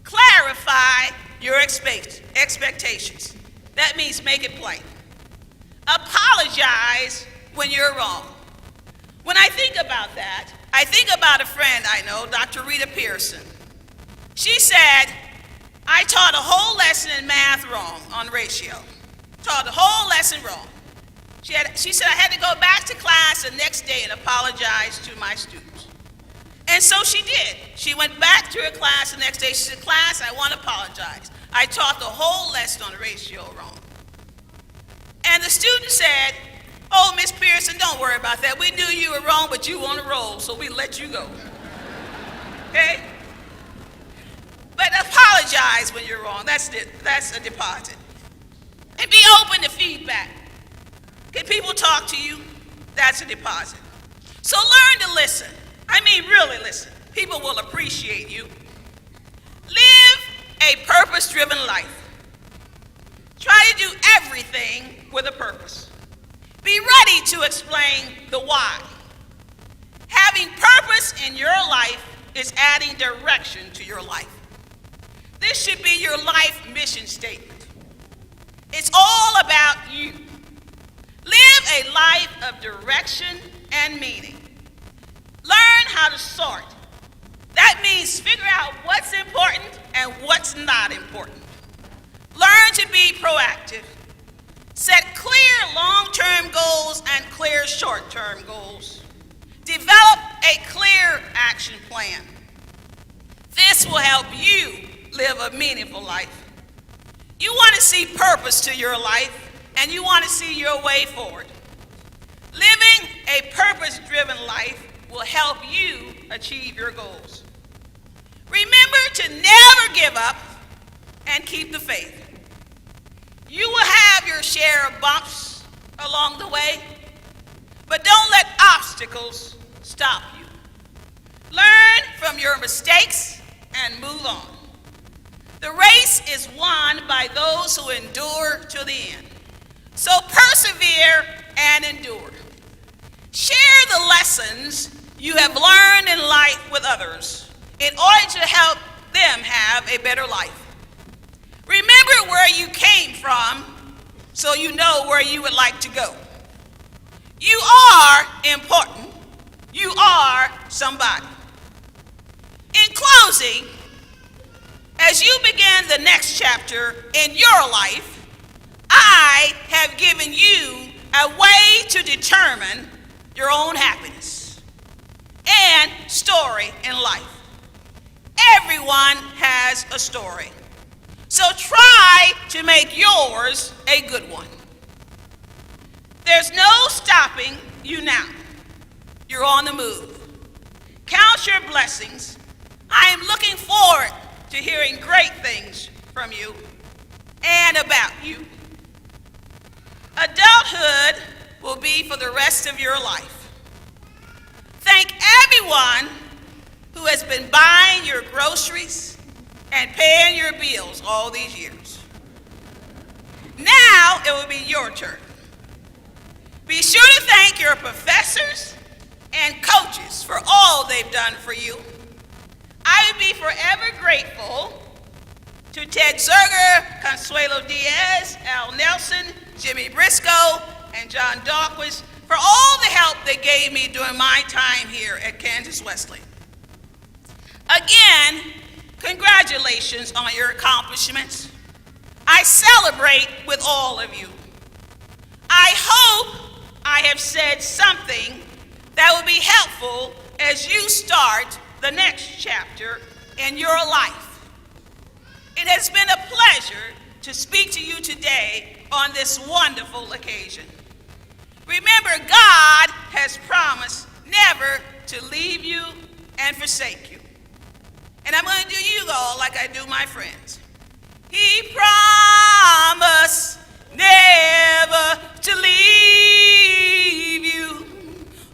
Clarify your expectations. That means make it plain. Apologize when you're wrong. When I think about that, I think about a friend I know, Dr. Rita Pearson. She said, I taught a whole lesson in math wrong on ratio. Taught the whole lesson wrong. She said I had to go back to class the next day and apologize to my students. And so she did. She went back to her class the next day. She said, class, I want to apologize. I taught the whole lesson on ratio wrong. And the student said, oh, Miss Pearson, don't worry about that. We knew you were wrong, but you on a roll, so we let you go. Okay? But apologize when you're wrong. That's a deposit. And be open to feedback. Can people talk to you? That's a deposit. So learn to listen. I mean, really listen. People will appreciate you. Live a purpose-driven life. Try to do everything with a purpose. Be ready to explain the why. Having purpose in your life is adding direction to your life. This should be your life mission statement. It's all about you. Live a life of direction and meaning. Learn how to sort. That means figure out what's important and what's not important. Learn to be proactive. Set clear long-term goals and clear short-term goals. Develop a clear action plan. This will help you live a meaningful life. You want to see purpose to your life, and you want to see your way forward. Living a purpose-driven life will help you achieve your goals. Remember to never give up and keep the faith. You will have your share of bumps along the way, but don't let obstacles stop you. Learn from your mistakes and move on. The race is won by those who endure to the end. So persevere and endure. Share the lessons you have learned in life with others in order to help them have a better life. Remember where you came from so you know where you would like to go. You are important. You are somebody. In closing, as you begin the next chapter in your life, I have given you a way to determine your own happiness and story in life. Everyone has a story. So try to make yours a good one. There's no stopping you now. You're on the move. Count your blessings. I am looking forward to hearing great things from you and about you. Adulthood will be for the rest of your life. Thank everyone who has been buying your groceries and paying your bills all these years. Now it will be your turn. Be sure to thank your professors and coaches for all they've done for you. I will be forever grateful to Ted Zerger, Consuelo Diaz, Al Nelson, Jimmy Briscoe, and John Dawkins for all the help they gave me during my time here at Kansas Wesleyan. Again, congratulations on your accomplishments. I celebrate with all of you. I hope I have said something that will be helpful as you start the next chapter in your life. It has been a pleasure to speak to you today on this wonderful occasion. Remember, God has promised never to leave you and forsake you. And I'm going to do you all like I do my friends. He promised never to leave you.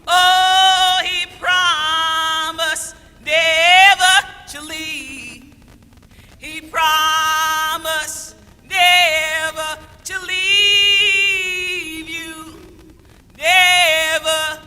Oh, he promised never to leave. He promised never to leave you. Never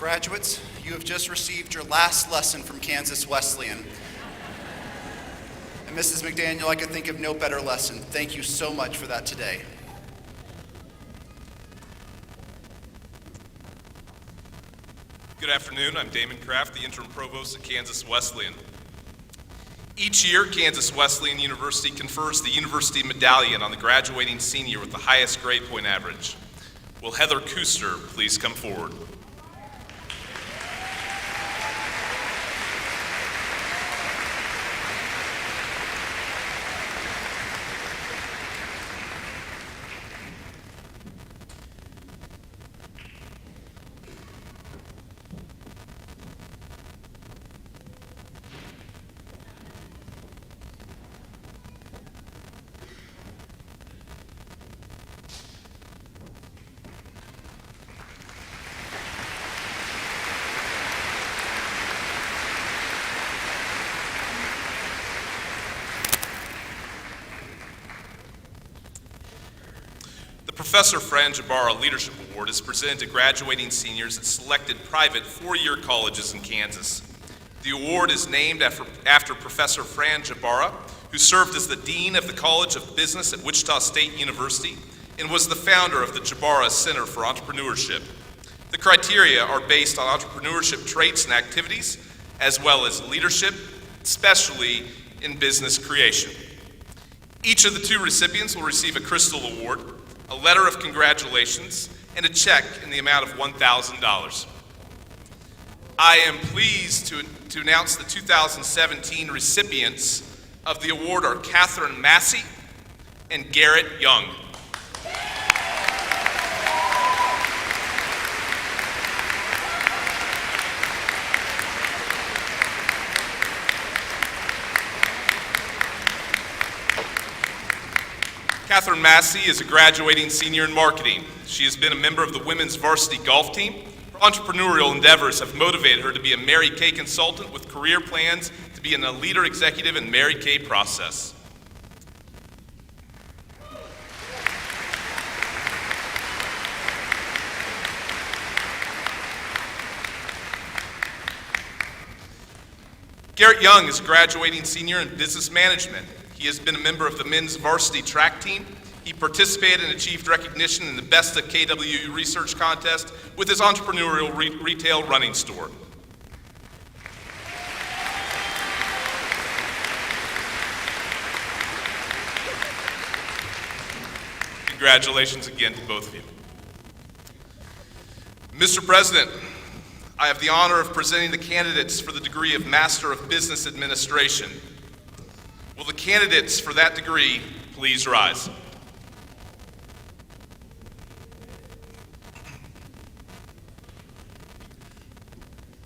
Graduates, you have just received your last lesson from Kansas Wesleyan. And Mrs. McDaniel, I could think of no better lesson. Thank you so much for that today. Good afternoon, I'm Damon Kraft, the interim provost at Kansas Wesleyan. Each year, Kansas Wesleyan University confers the University Medallion on the graduating senior with the highest grade point average. Will Heather Kuster please come forward? Professor Fran Jabara Leadership Award is presented to graduating seniors at selected private four-year colleges in Kansas. The award is named after Professor Fran Jabara, who served as the Dean of the College of Business at Wichita State University and was the founder of the Jabara Center for Entrepreneurship. The criteria are based on entrepreneurship traits and activities, as well as leadership, especially in business creation. Each of the two recipients will receive a Crystal Award, a letter of congratulations, and a check in the amount of $1,000. I am pleased to announce the 2017 recipients of the award are Catherine Massey and Garrett Young. Catherine Massey is a graduating senior in marketing. She has been a member of the women's varsity golf team. Her entrepreneurial endeavors have motivated her to be a Mary Kay consultant with career plans to be a leader executive in Mary Kay process. Garrett Young is a graduating senior in business management. He has been a member of the men's varsity track team. He participated and achieved recognition in the Best of KWU Research Contest with his entrepreneurial retail running store. Congratulations again to both of you. Mr. President, I have the honor of presenting the candidates for the degree of Master of Business Administration. Will the candidates for that degree please rise?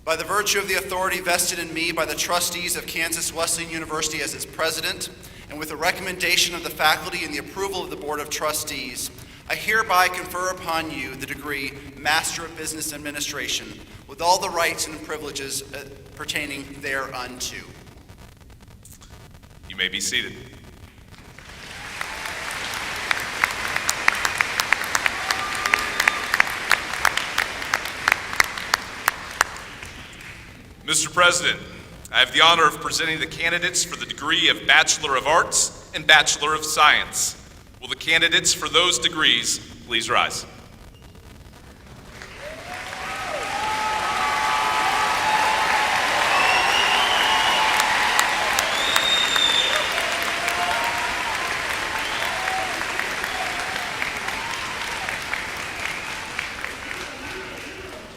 By the virtue of the authority vested in me by the trustees of Kansas Wesleyan University as its president, and with the recommendation of the faculty and the approval of the Board of Trustees, I hereby confer upon you the degree Master of Business Administration with all the rights and privileges pertaining thereunto. You may be seated. Mr. President, I have the honor of presenting the candidates for the degree of Bachelor of Arts and Bachelor of Science. Will the candidates for those degrees please rise?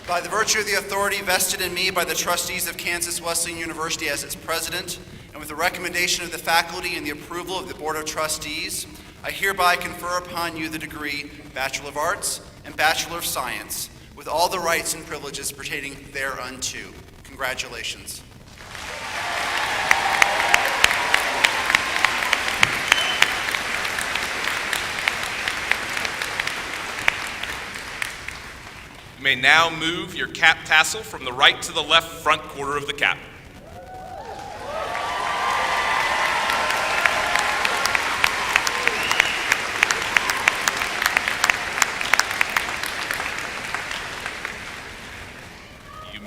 By the virtue of the authority vested in me by the trustees of Kansas Wesleyan University as its president, and with the recommendation of the faculty and the approval of the Board of Trustees, I hereby confer upon you the degree Bachelor of Arts and Bachelor of Science, with all the rights and privileges pertaining thereunto. Congratulations. You may now move your cap tassel from the right to the left front quarter of the cap.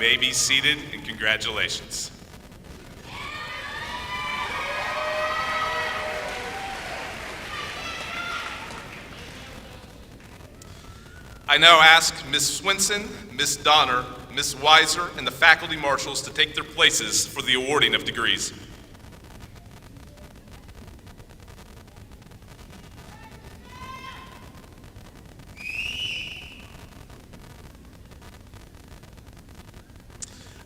may be seated, and congratulations. I now ask Ms. Swinson, Ms. Donner, Ms. Weiser, and the faculty marshals to take their places for the awarding of degrees.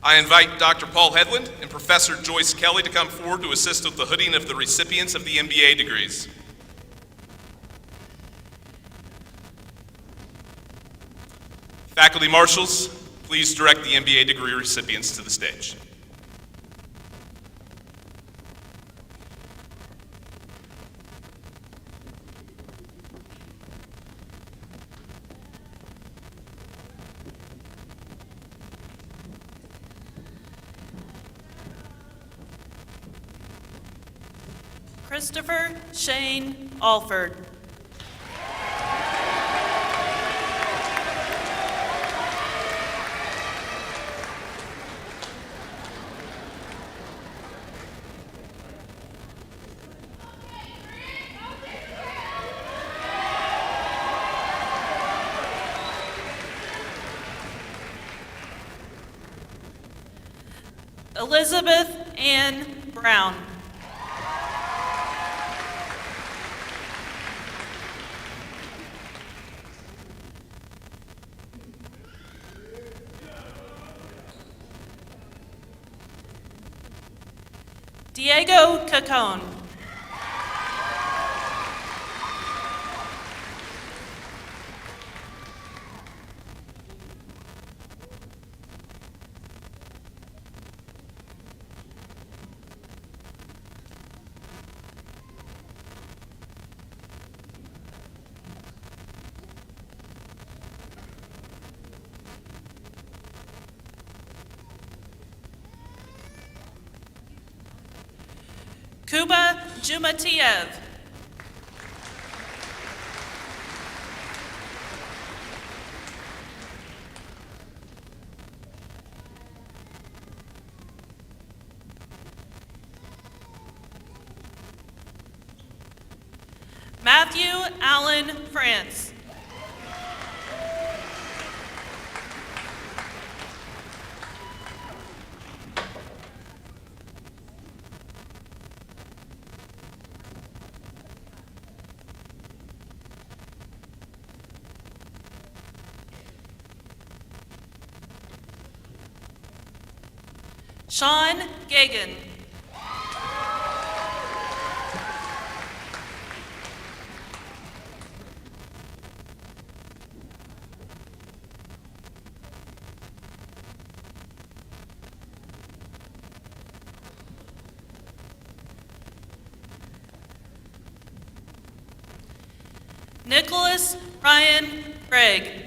I invite Dr. Paul Hedlund and Professor Joyce Kelly to come forward to assist with the hooding of the recipients of the MBA degrees. Faculty marshals, please direct the MBA degree recipients to the stage. Christopher Shane Alford. Elizabeth Ann Brown. Diego Cacone. Kuba Jumatiev. Matthew Allen France. Sean Gagan. Nicholas Ryan Craig.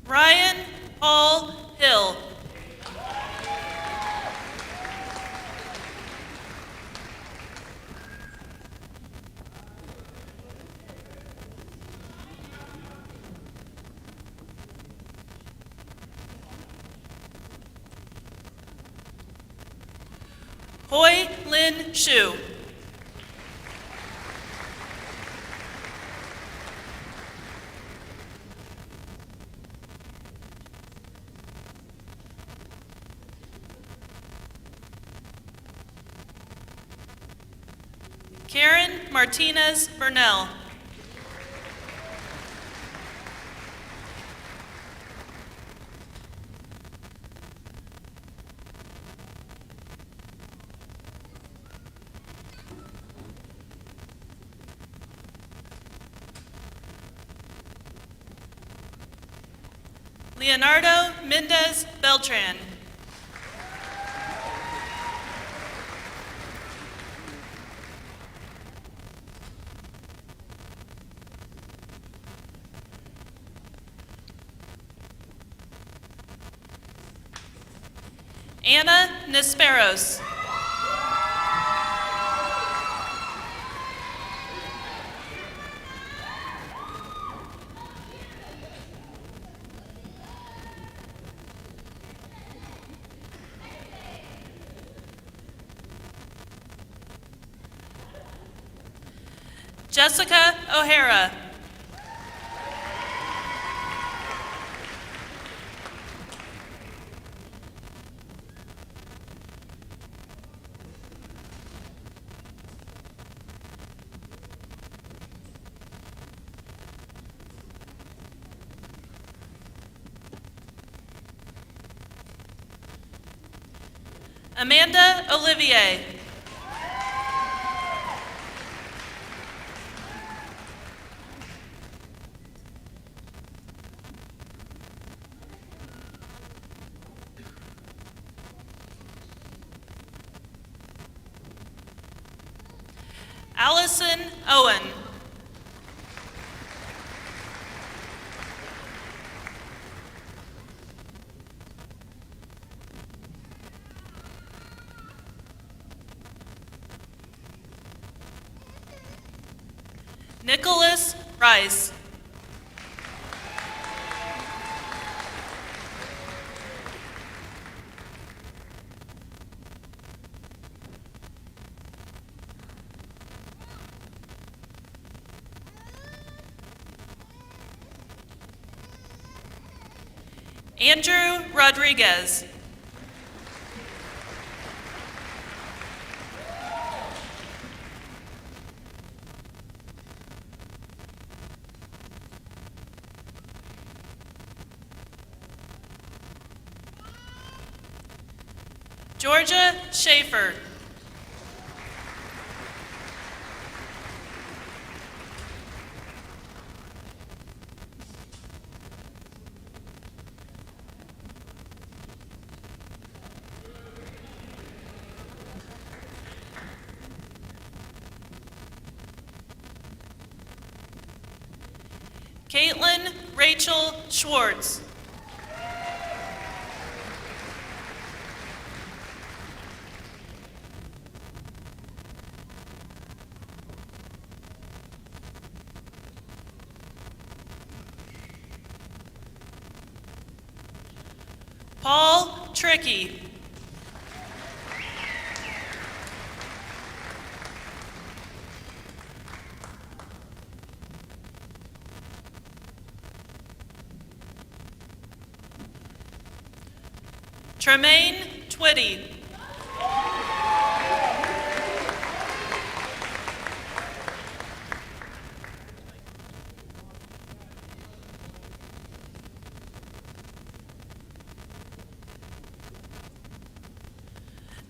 Ryan Paul Hill. Hoi Lin Shu. Karen Martinez Burnell. Leonardo Mendez Beltran. Anna Nesperos. Jessica O'Hara. Amanda Olivier. Allison Owen. Nicholas Rice. Andrew Rodriguez. Georgia Schaefer. Caitlin Rachel Schwartz. Paul Tricky. Tremaine Twitty.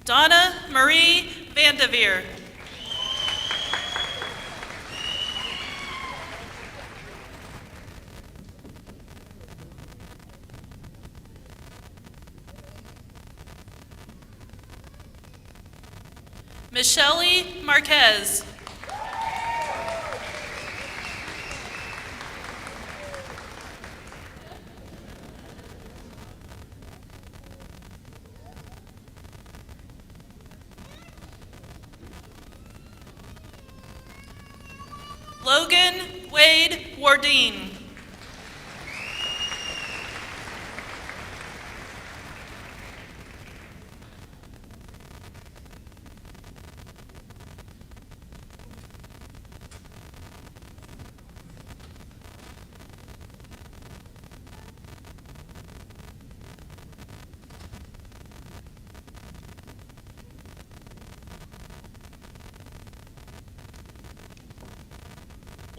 Donna Marie Vandeveer. Michelle Marquez. Logan Wade Wardine.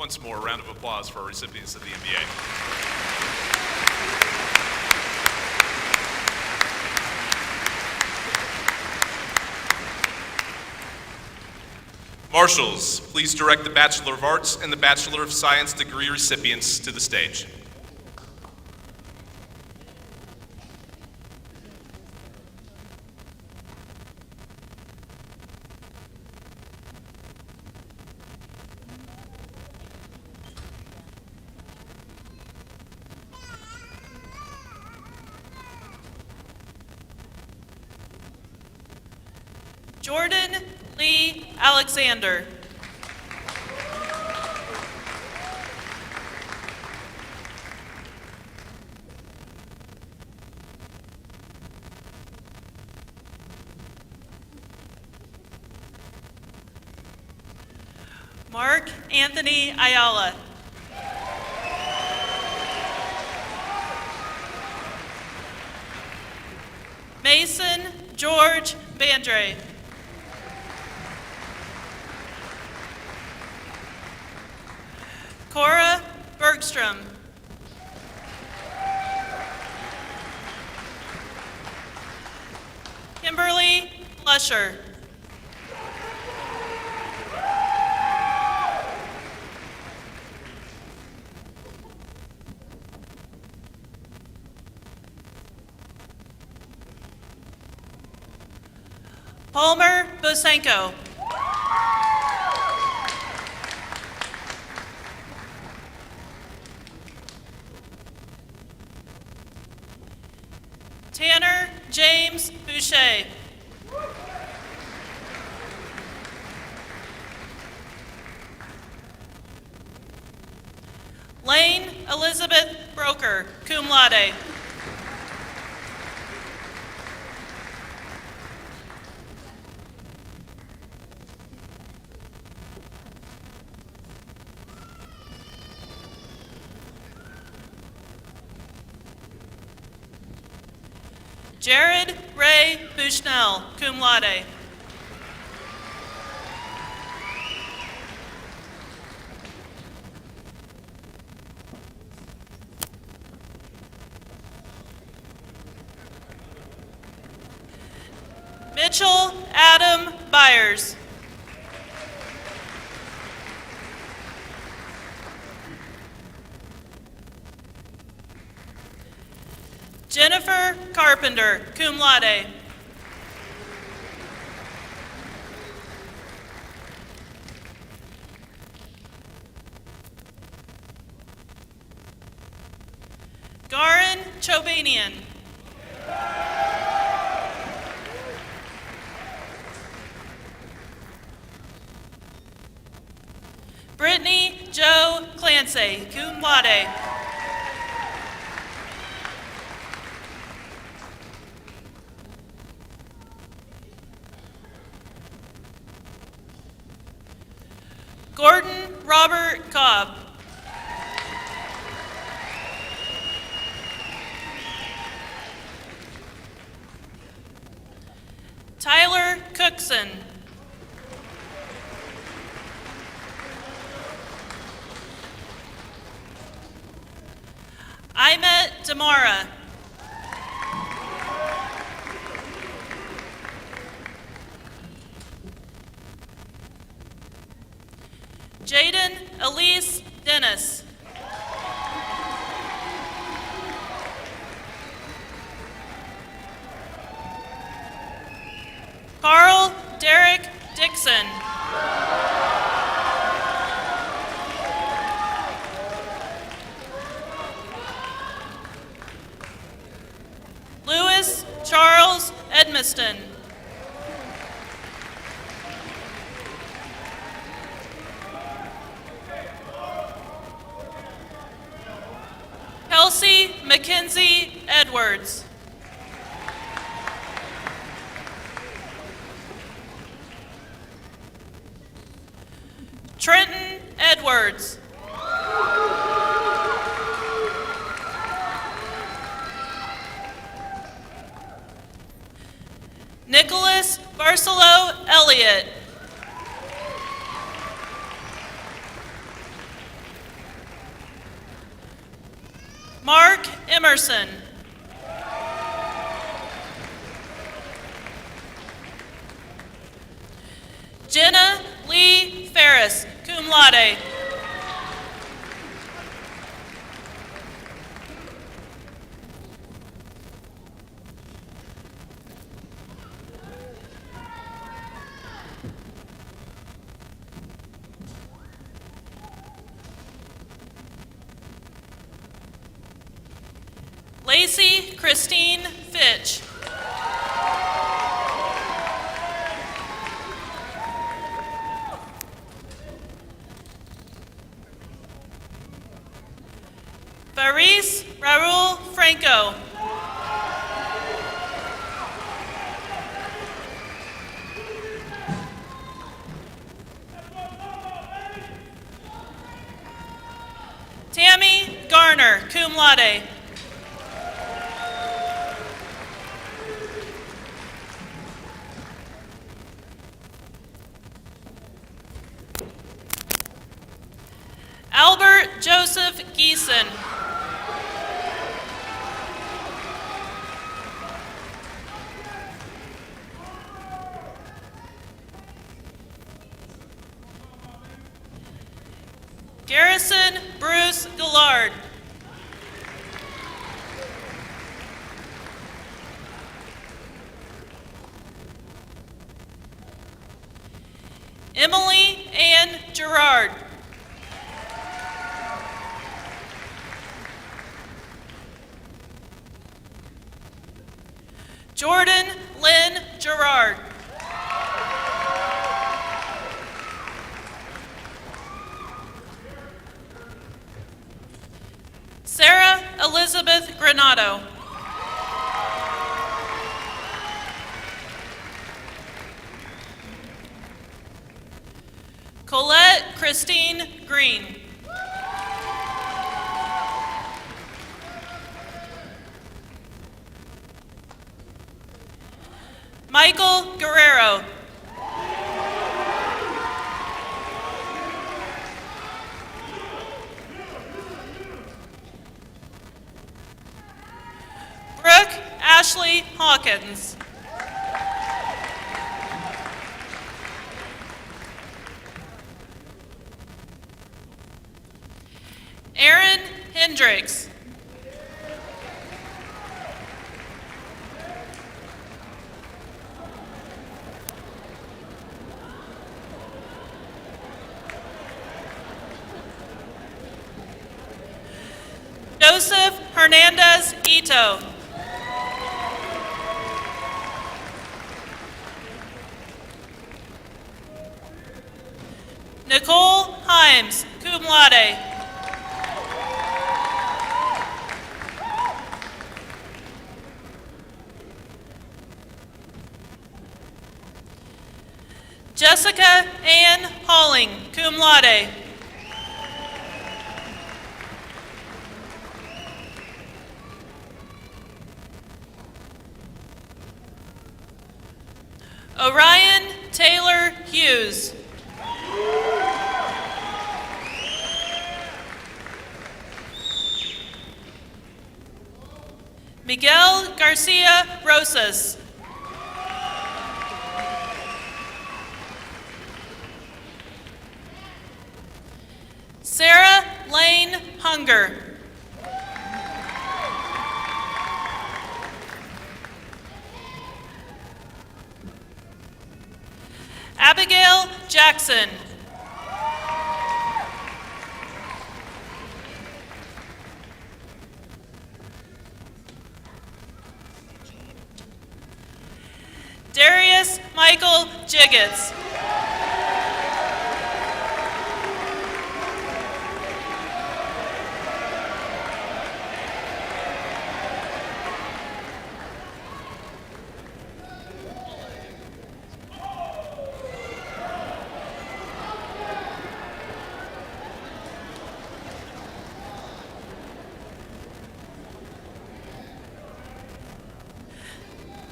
Once more, a round of applause for our recipients of the MBA. Marshals, please direct the Bachelor of Arts and the Bachelor of Science degree recipients to the stage. Jordan Lee Alexander. Mark Anthony Ayala. Mason George Bandre. Cora Bergstrom. Kimberly Lusher. Palmer Bosenko. Tanner James Boucher. Lane Elizabeth Broker, cum laude. Jared Ray Bushnell, cum laude. Mitchell Adam Byers. Jennifer Carpenter, cum laude. Garin Chobanian. Brittany Jo Clancy, cum laude. Gordon Robert Cobb. Tyler Cookson. Imet Damara. Jaden Elise Dennis. Carl Derek Dixon. Lewis Charles Edmiston. Kelsey Mackenzie Edwards. Trenton Edwards. Nicholas Barcelo Elliott. Mark Emerson. Jenna Lee Ferris, cum laude. Lacey Christine Fitch. Maurice Raul Franco. Tammy Garner, cum laude. Albert Joseph Geeson. Garrison Bruce Gillard. Emily Ann Gerard. Jordan Lynn Gerard. Sarah Elizabeth Granado. Colette Christine Green. Michael Guerrero. Brooke Ashley Hawkins. Aaron Hendricks. Joseph Hernandez Ito. Nicole Himes, cum laude. Jessica Ann Halling, cum laude. Orion Taylor Hughes. Miguel Garcia Rosas. Sarah Lane Hunger. Abigail Jackson. Darius Michael Jiggets.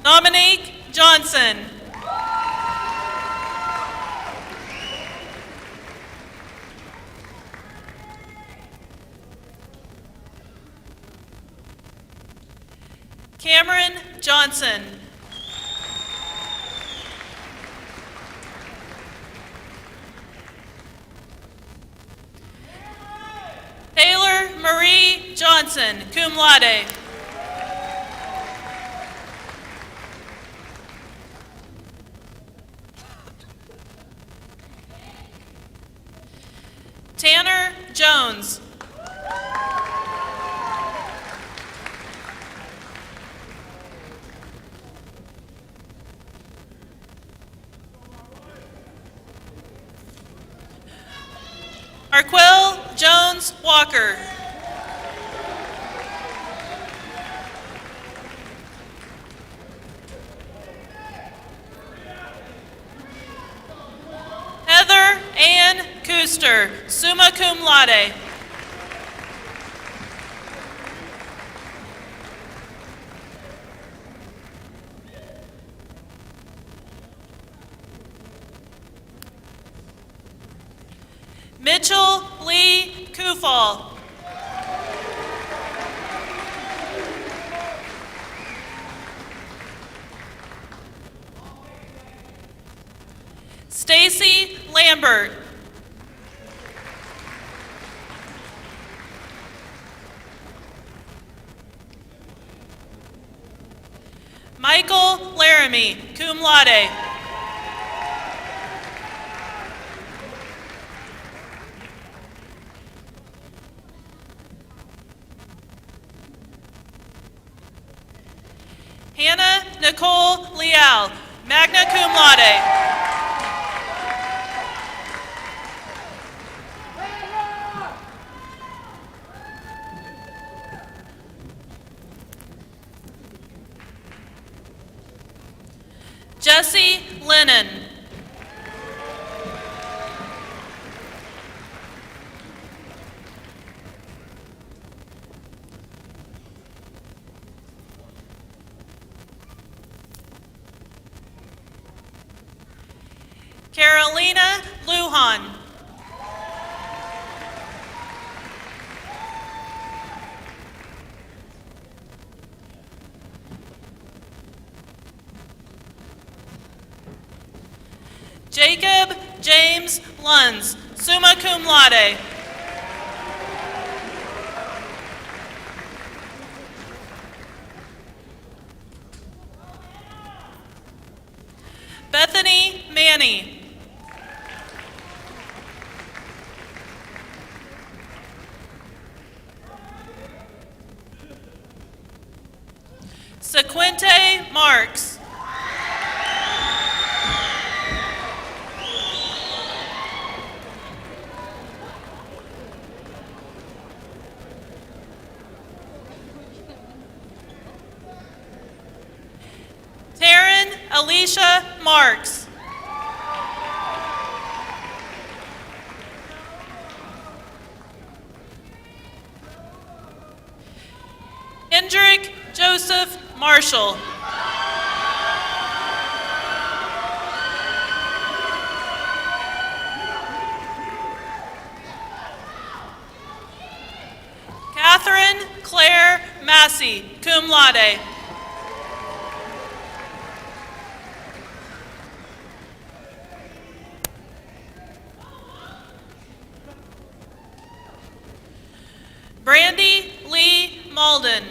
Dominique Johnson. Cameron Johnson. Taylor Marie Johnson, cum laude. Tanner Jones. Arquel Jones Walker. Megan Kuster, summa cum laude. Mitchell Lee Kufal. Stacy Lambert. Michael Laramie, cum laude. Hannah Nicole Leal, magna cum laude. Jesse Lennon. Carolina Lujan. Jacob James Lunds, summa cum laude. Bethany Manny. Sequente Marks. Taryn Alicia Marks. Hendrick Joseph Marshall. Catherine Claire Massey, cum laude. Brandy Lee Malden.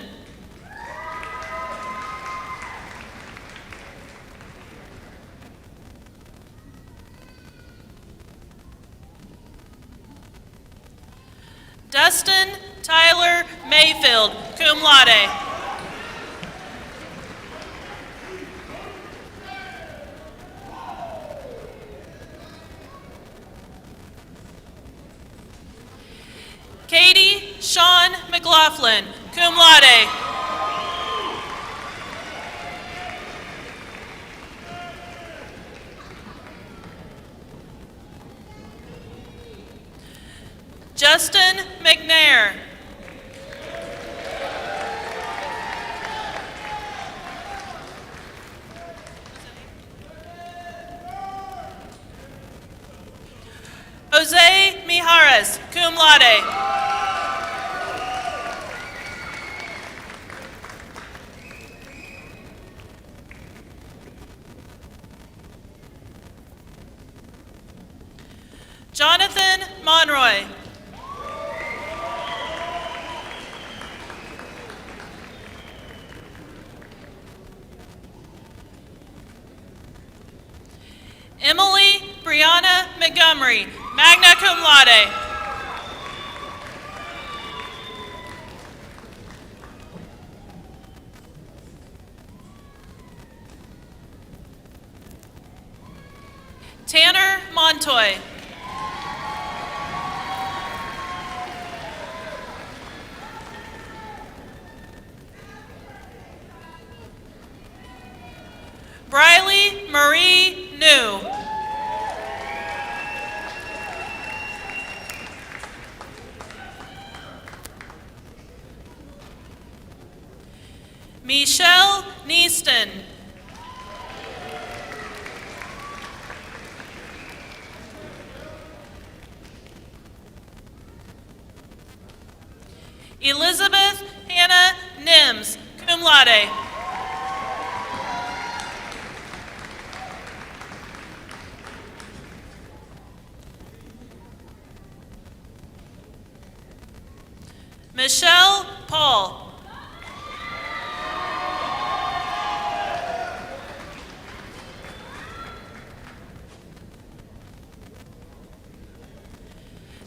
Dustin Tyler Mayfield, cum laude. Katie Sean McLaughlin, cum laude. Justin McNair. Jose Mijares, cum laude. Jonathan Monroy. Emily Brianna Montgomery, magna cum laude. Tanner Montoy. Briley Marie New. Michelle Neaston. Elizabeth Hannah Nims, cum laude. Michelle Paul.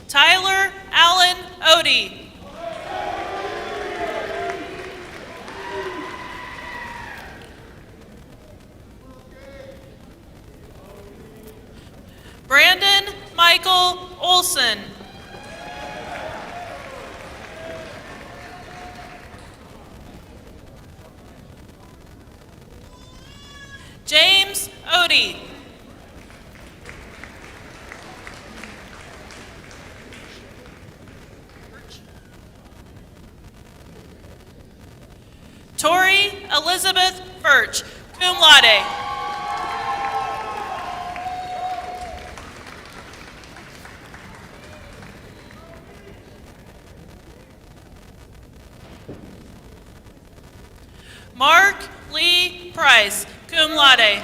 Tyler Allen Odie. Brandon Michael Olson. James Odie. Tori Elizabeth Birch, cum laude. Mark Lee Price, cum laude.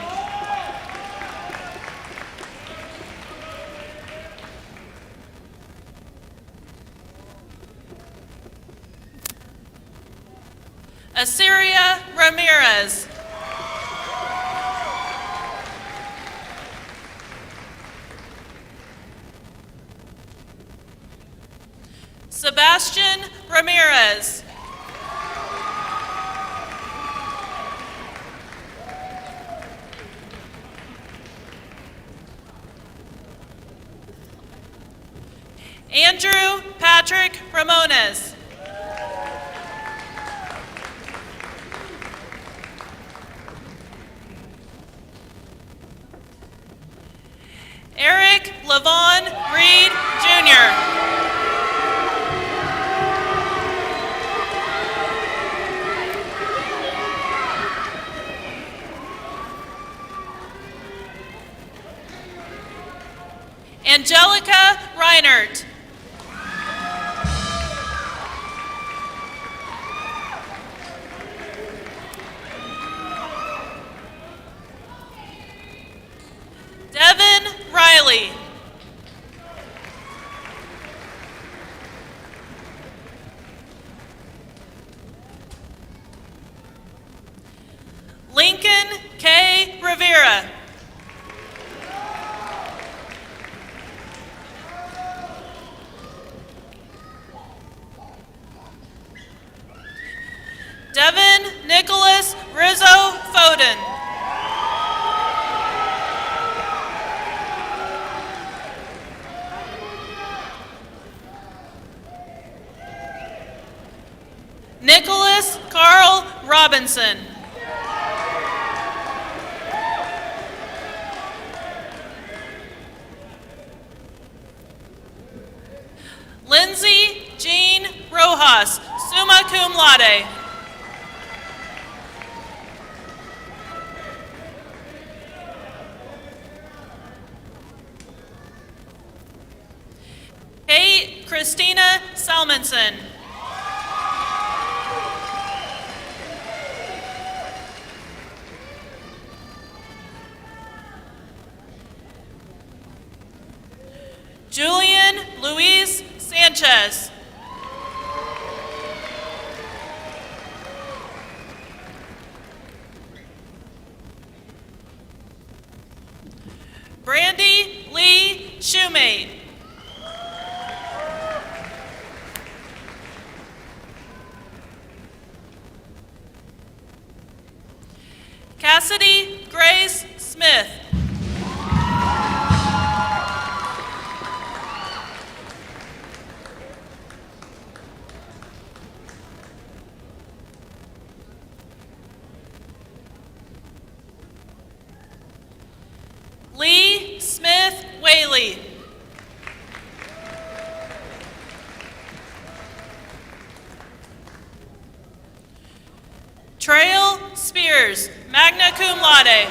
Asiria Ramirez. Sebastian Ramirez. Andrew Patrick Ramones. Eric Levon Reed Jr. Angelica Reinert. Devin Riley. Lincoln K. Rivera. Devin Nicholas Rizzo Foden. Nicholas Carl Robinson. Lindsay Jean Rojas, summa cum laude. Kate Christina Salmonson. Julian Luis Sanchez. Brandy Lee Shoemate. Cassidy Grace Smith. Lee Smith Whaley. Trail Spears, magna cum laude.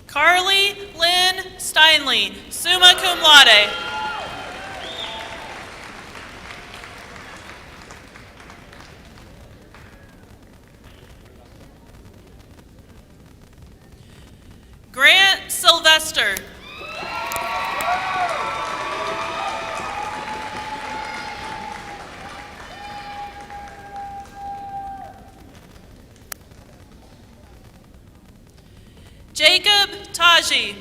Carly Lynn Steinley, summa cum laude. Grant Sylvester. Jacob Taji.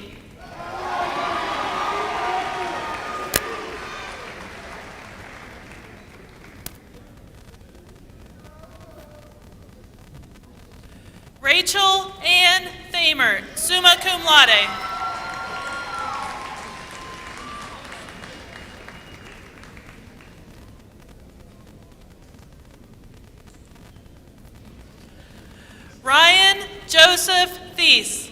Rachel Ann Thamer, summa cum laude. Ryan Joseph Thies.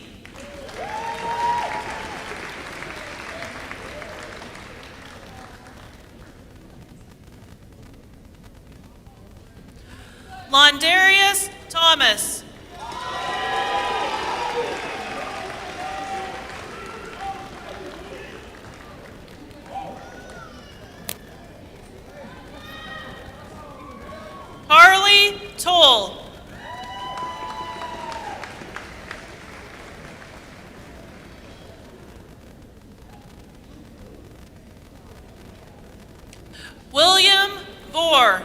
Londarius Thomas. Harley Toll. William Vore.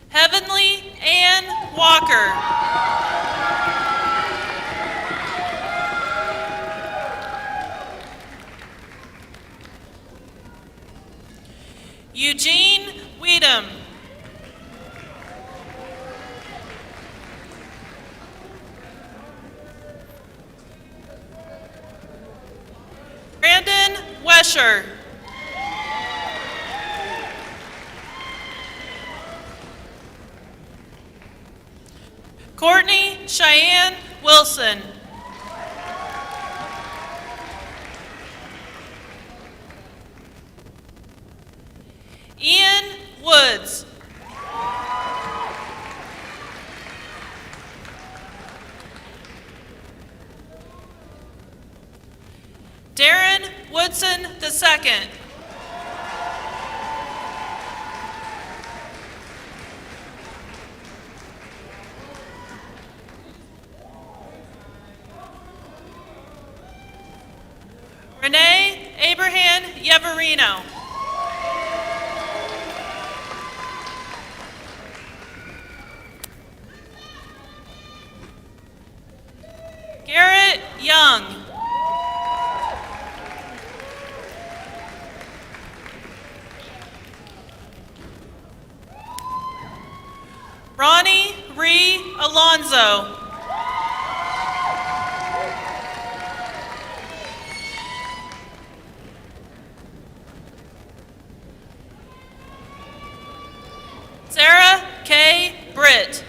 Heavenly Ann Walker. Eugene Weedham. Brandon Wesher. Courtney Cheyenne Wilson. Ian Woods. Darren Woodson II. Renee Abraham Yeverino. Garrett Young. Ronnie Ree Alonzo. Sarah K. Britt.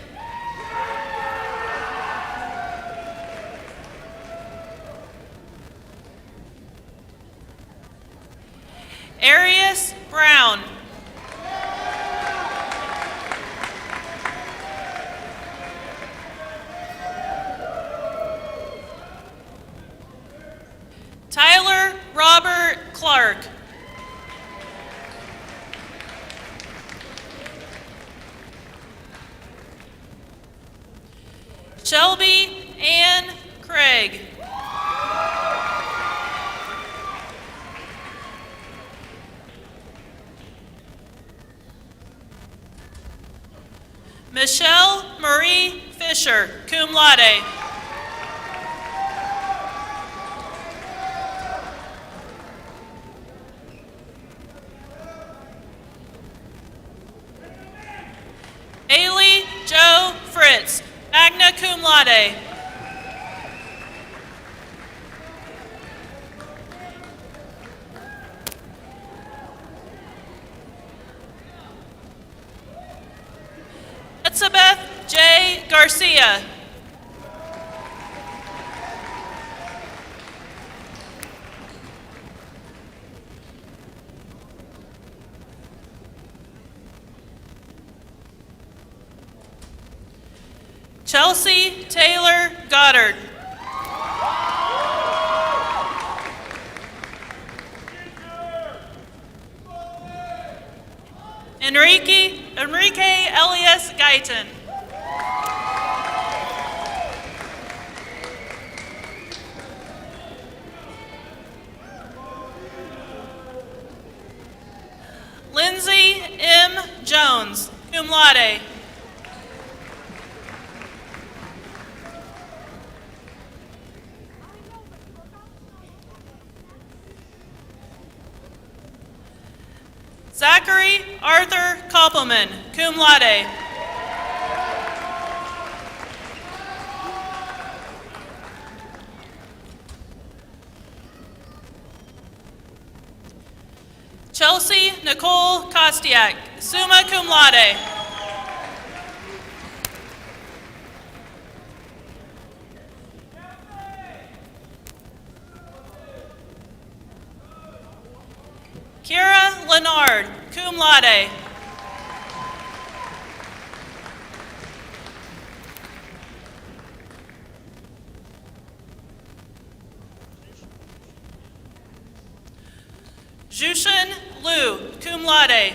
Arius Brown. Tyler Robert Clark. Shelby Ann Craig. Michelle Marie Fisher, cum laude. Ailey Joe Fritz, magna cum laude. Garcia. Chelsea Taylor Goddard. Enrique Elias Guyton. Lindsay M. Jones, cum laude. Zachary Arthur Koppelman, cum laude. Chelsea Nicole Kostiak, summa cum laude. Kira Leonard, cum laude. Jushin Liu, cum laude.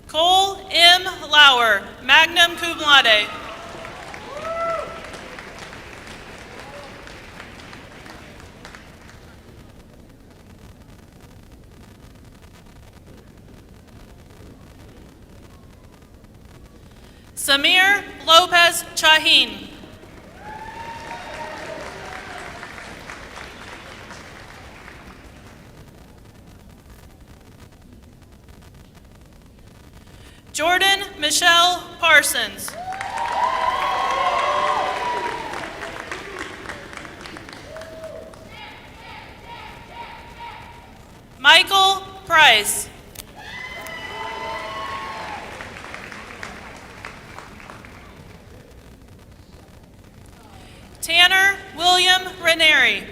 Cole M. Lauer, magna cum laude. Samir Lopez Chahin. Jordan Michelle Parsons. Michael Price. Tanner William Ranieri.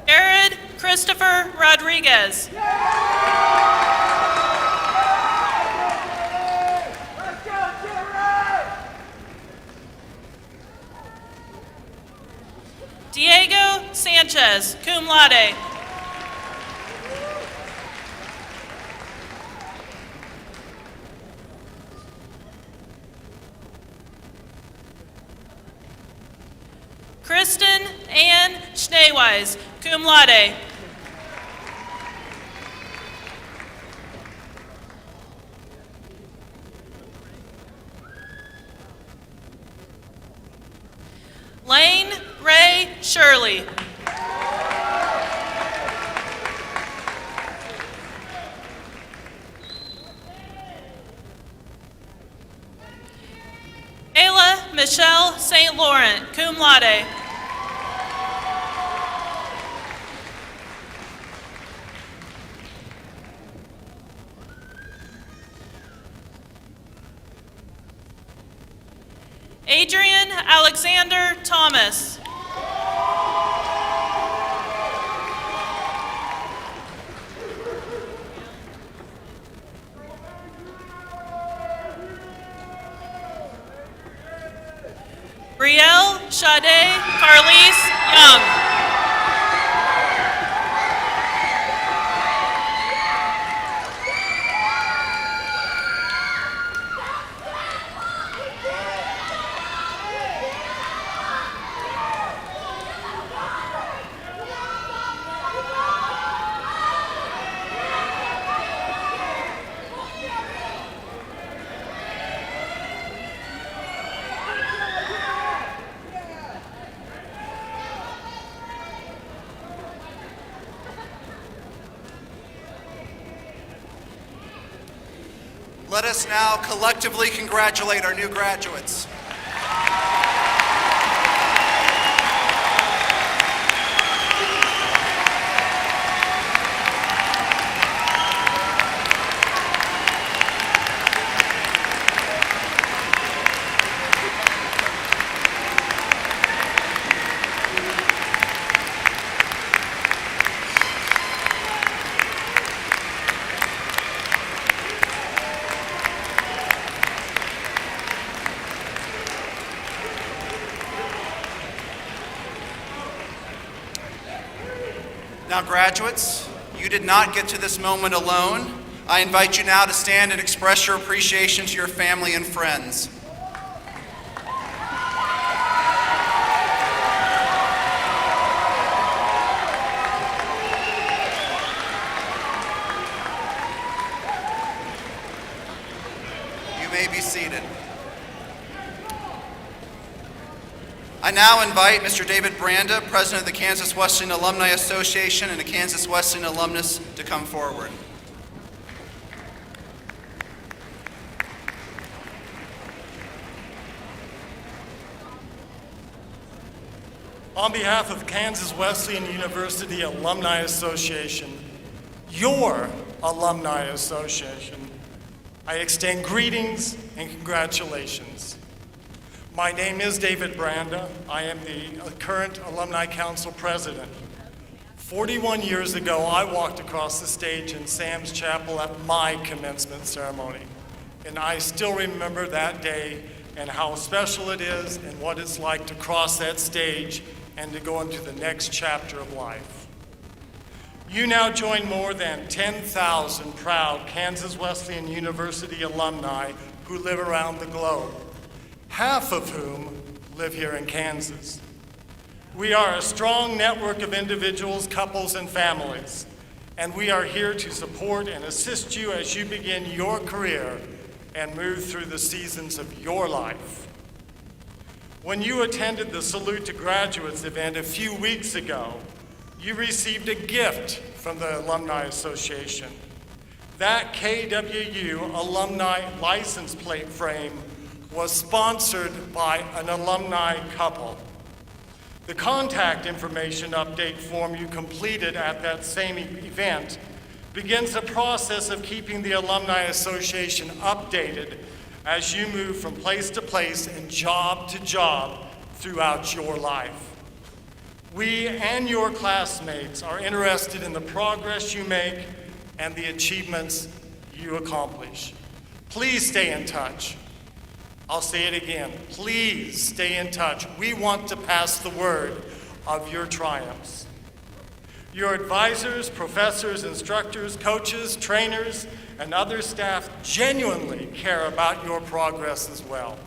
Jared Christopher Rodriguez. Diego Sanchez, cum laude. Kristen Ann Schneeweiss, cum laude. Lane Ray Shirley. Ayla Michelle St. Laurent, cum laude. Adrian Alexander Thomas. Brielle Sade Carlise Young. Let us now collectively congratulate our new graduates. Now, graduates, you did not get to this moment alone. I invite you now to stand and express your appreciation to your family and friends. You may be seated. I now invite Mr. David Branda, President of the Kansas Wesleyan Alumni Association and a Kansas Wesleyan alumnus, to come forward. On behalf of Kansas Wesleyan University Alumni Association, your Alumni Association, I extend greetings and congratulations. My name is David Branda. I am the current Alumni Council President. 41 years ago, I walked across the stage in Sam's Chapel at my commencement ceremony. And I still remember that day and how special it is and what it's like to cross that stage and to go into the next chapter of life. You now join more than 10,000 proud Kansas Wesleyan University alumni who live around the globe, half of whom live here in Kansas. We are a strong network of individuals, couples, and families, and we are here to support and assist you as you begin your career and move through the seasons of your life. When you attended the Salute to Graduates event a few weeks ago, you received a gift from the Alumni Association. That KWU alumni license plate frame was sponsored by an alumni couple. The contact information update form you completed at that same event begins the process of keeping the Alumni Association updated as you move from place to place and job to job throughout your life. We and your classmates are interested in the progress you make and the achievements you accomplish. Please stay in touch. I'll say it again, please stay in touch. We want to pass the word of your triumphs. Your advisors, professors, instructors, coaches, trainers, and other staff genuinely care about your progress as well.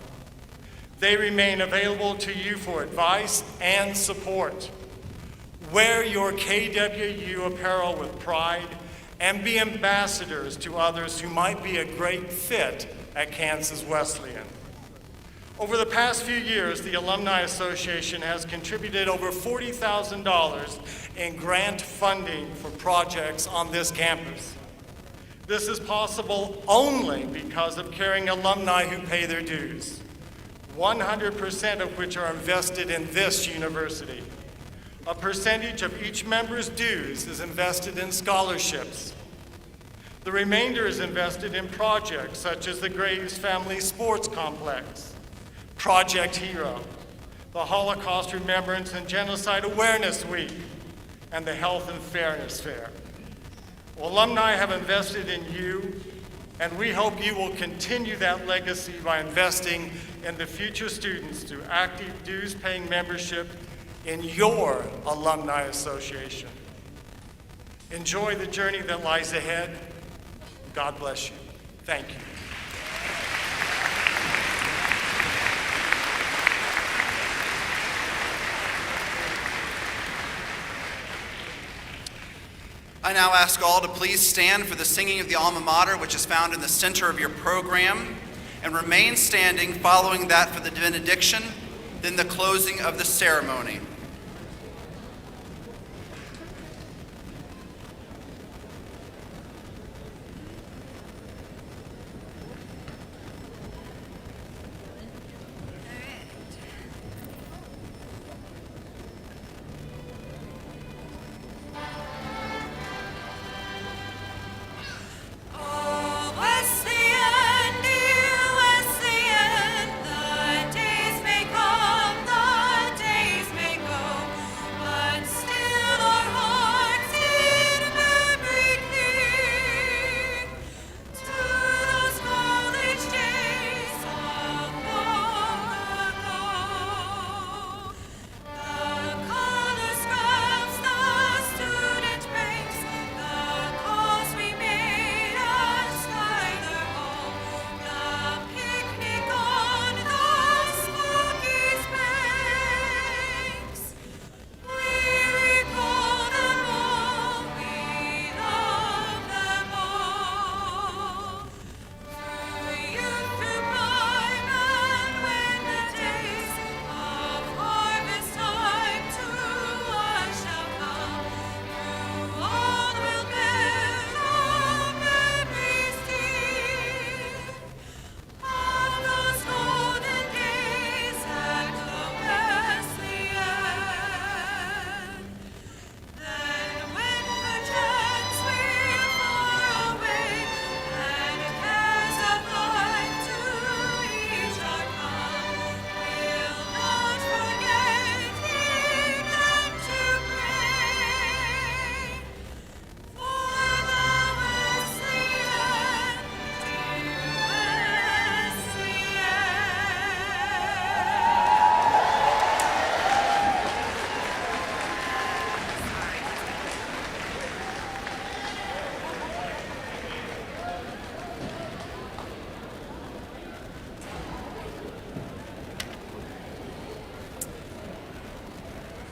They remain available to you for advice and support. Wear your KWU apparel with pride and be ambassadors to others who might be a great fit at Kansas Wesleyan. Over the past few years, the Alumni Association has contributed over $40,000 in grant funding for projects on this campus. This is possible only because of caring alumni who pay their dues, 100% of which are invested in this university. A percentage of each member's dues is invested in scholarships. The remainder is invested in projects such as the Graves Family Sports Complex, Project Hero, the Holocaust Remembrance and Genocide Awareness Week, and the Health and Fairness Fair. Alumni have invested in you, and we hope you will continue that legacy by investing in the future students through active dues-paying membership in your Alumni Association. Enjoy the journey that lies ahead. God bless you. Thank you. I now ask all to please stand for the singing of the alma mater, which is found in the center of your program, and remain standing following that for the benediction, then the closing of the ceremony.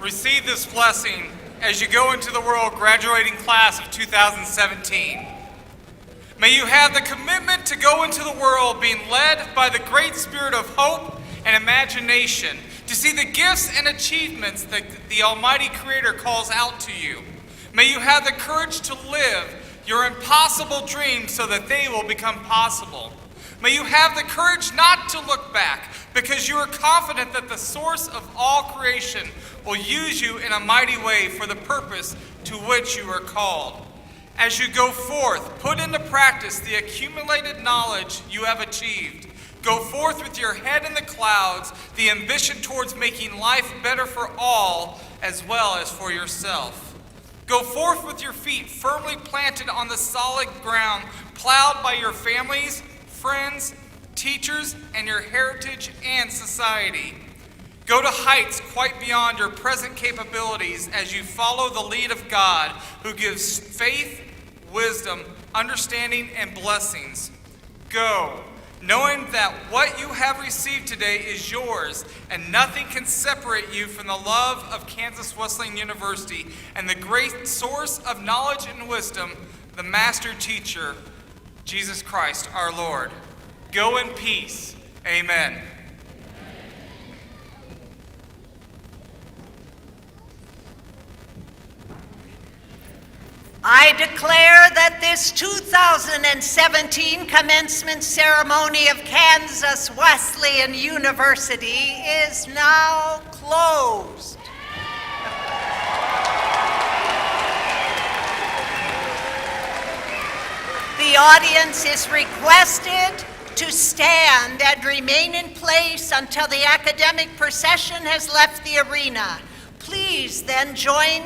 receive this blessing as you go into the world, graduating class of 2017. May you have the commitment to go into the world being led by the great spirit of hope and imagination, to see the gifts and achievements that the Almighty Creator calls out to you. May you have the courage to live your impossible dreams so that they will become possible. May you have the courage not to look back, because you are confident that the source of all creation will use you in a mighty way for the purpose to which you are called. As you go forth, put into practice the accumulated knowledge you have achieved. Go forth with your head in the clouds, the ambition towards making life better for all as well as for yourself. Go forth with your feet firmly planted on the solid ground, plowed by your families, friends, teachers, and your heritage and society. Go to heights quite beyond your present capabilities as you follow the lead of God, who gives faith, wisdom, understanding, and blessings. Go, knowing that what you have received today is yours, and nothing can separate you from the love of Kansas Wesleyan University and the great source of knowledge and wisdom, the master teacher, Jesus Christ our Lord. Go in peace. Amen. I declare that this 2017 commencement ceremony of Kansas Wesleyan University is now closed. The audience is requested to stand and remain in place until the academic procession has left the arena. Please then join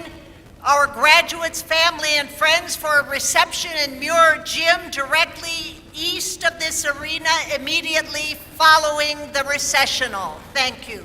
our graduates, family, and friends for a reception in Muir Gym directly east of this arena immediately following the recessional. Thank you.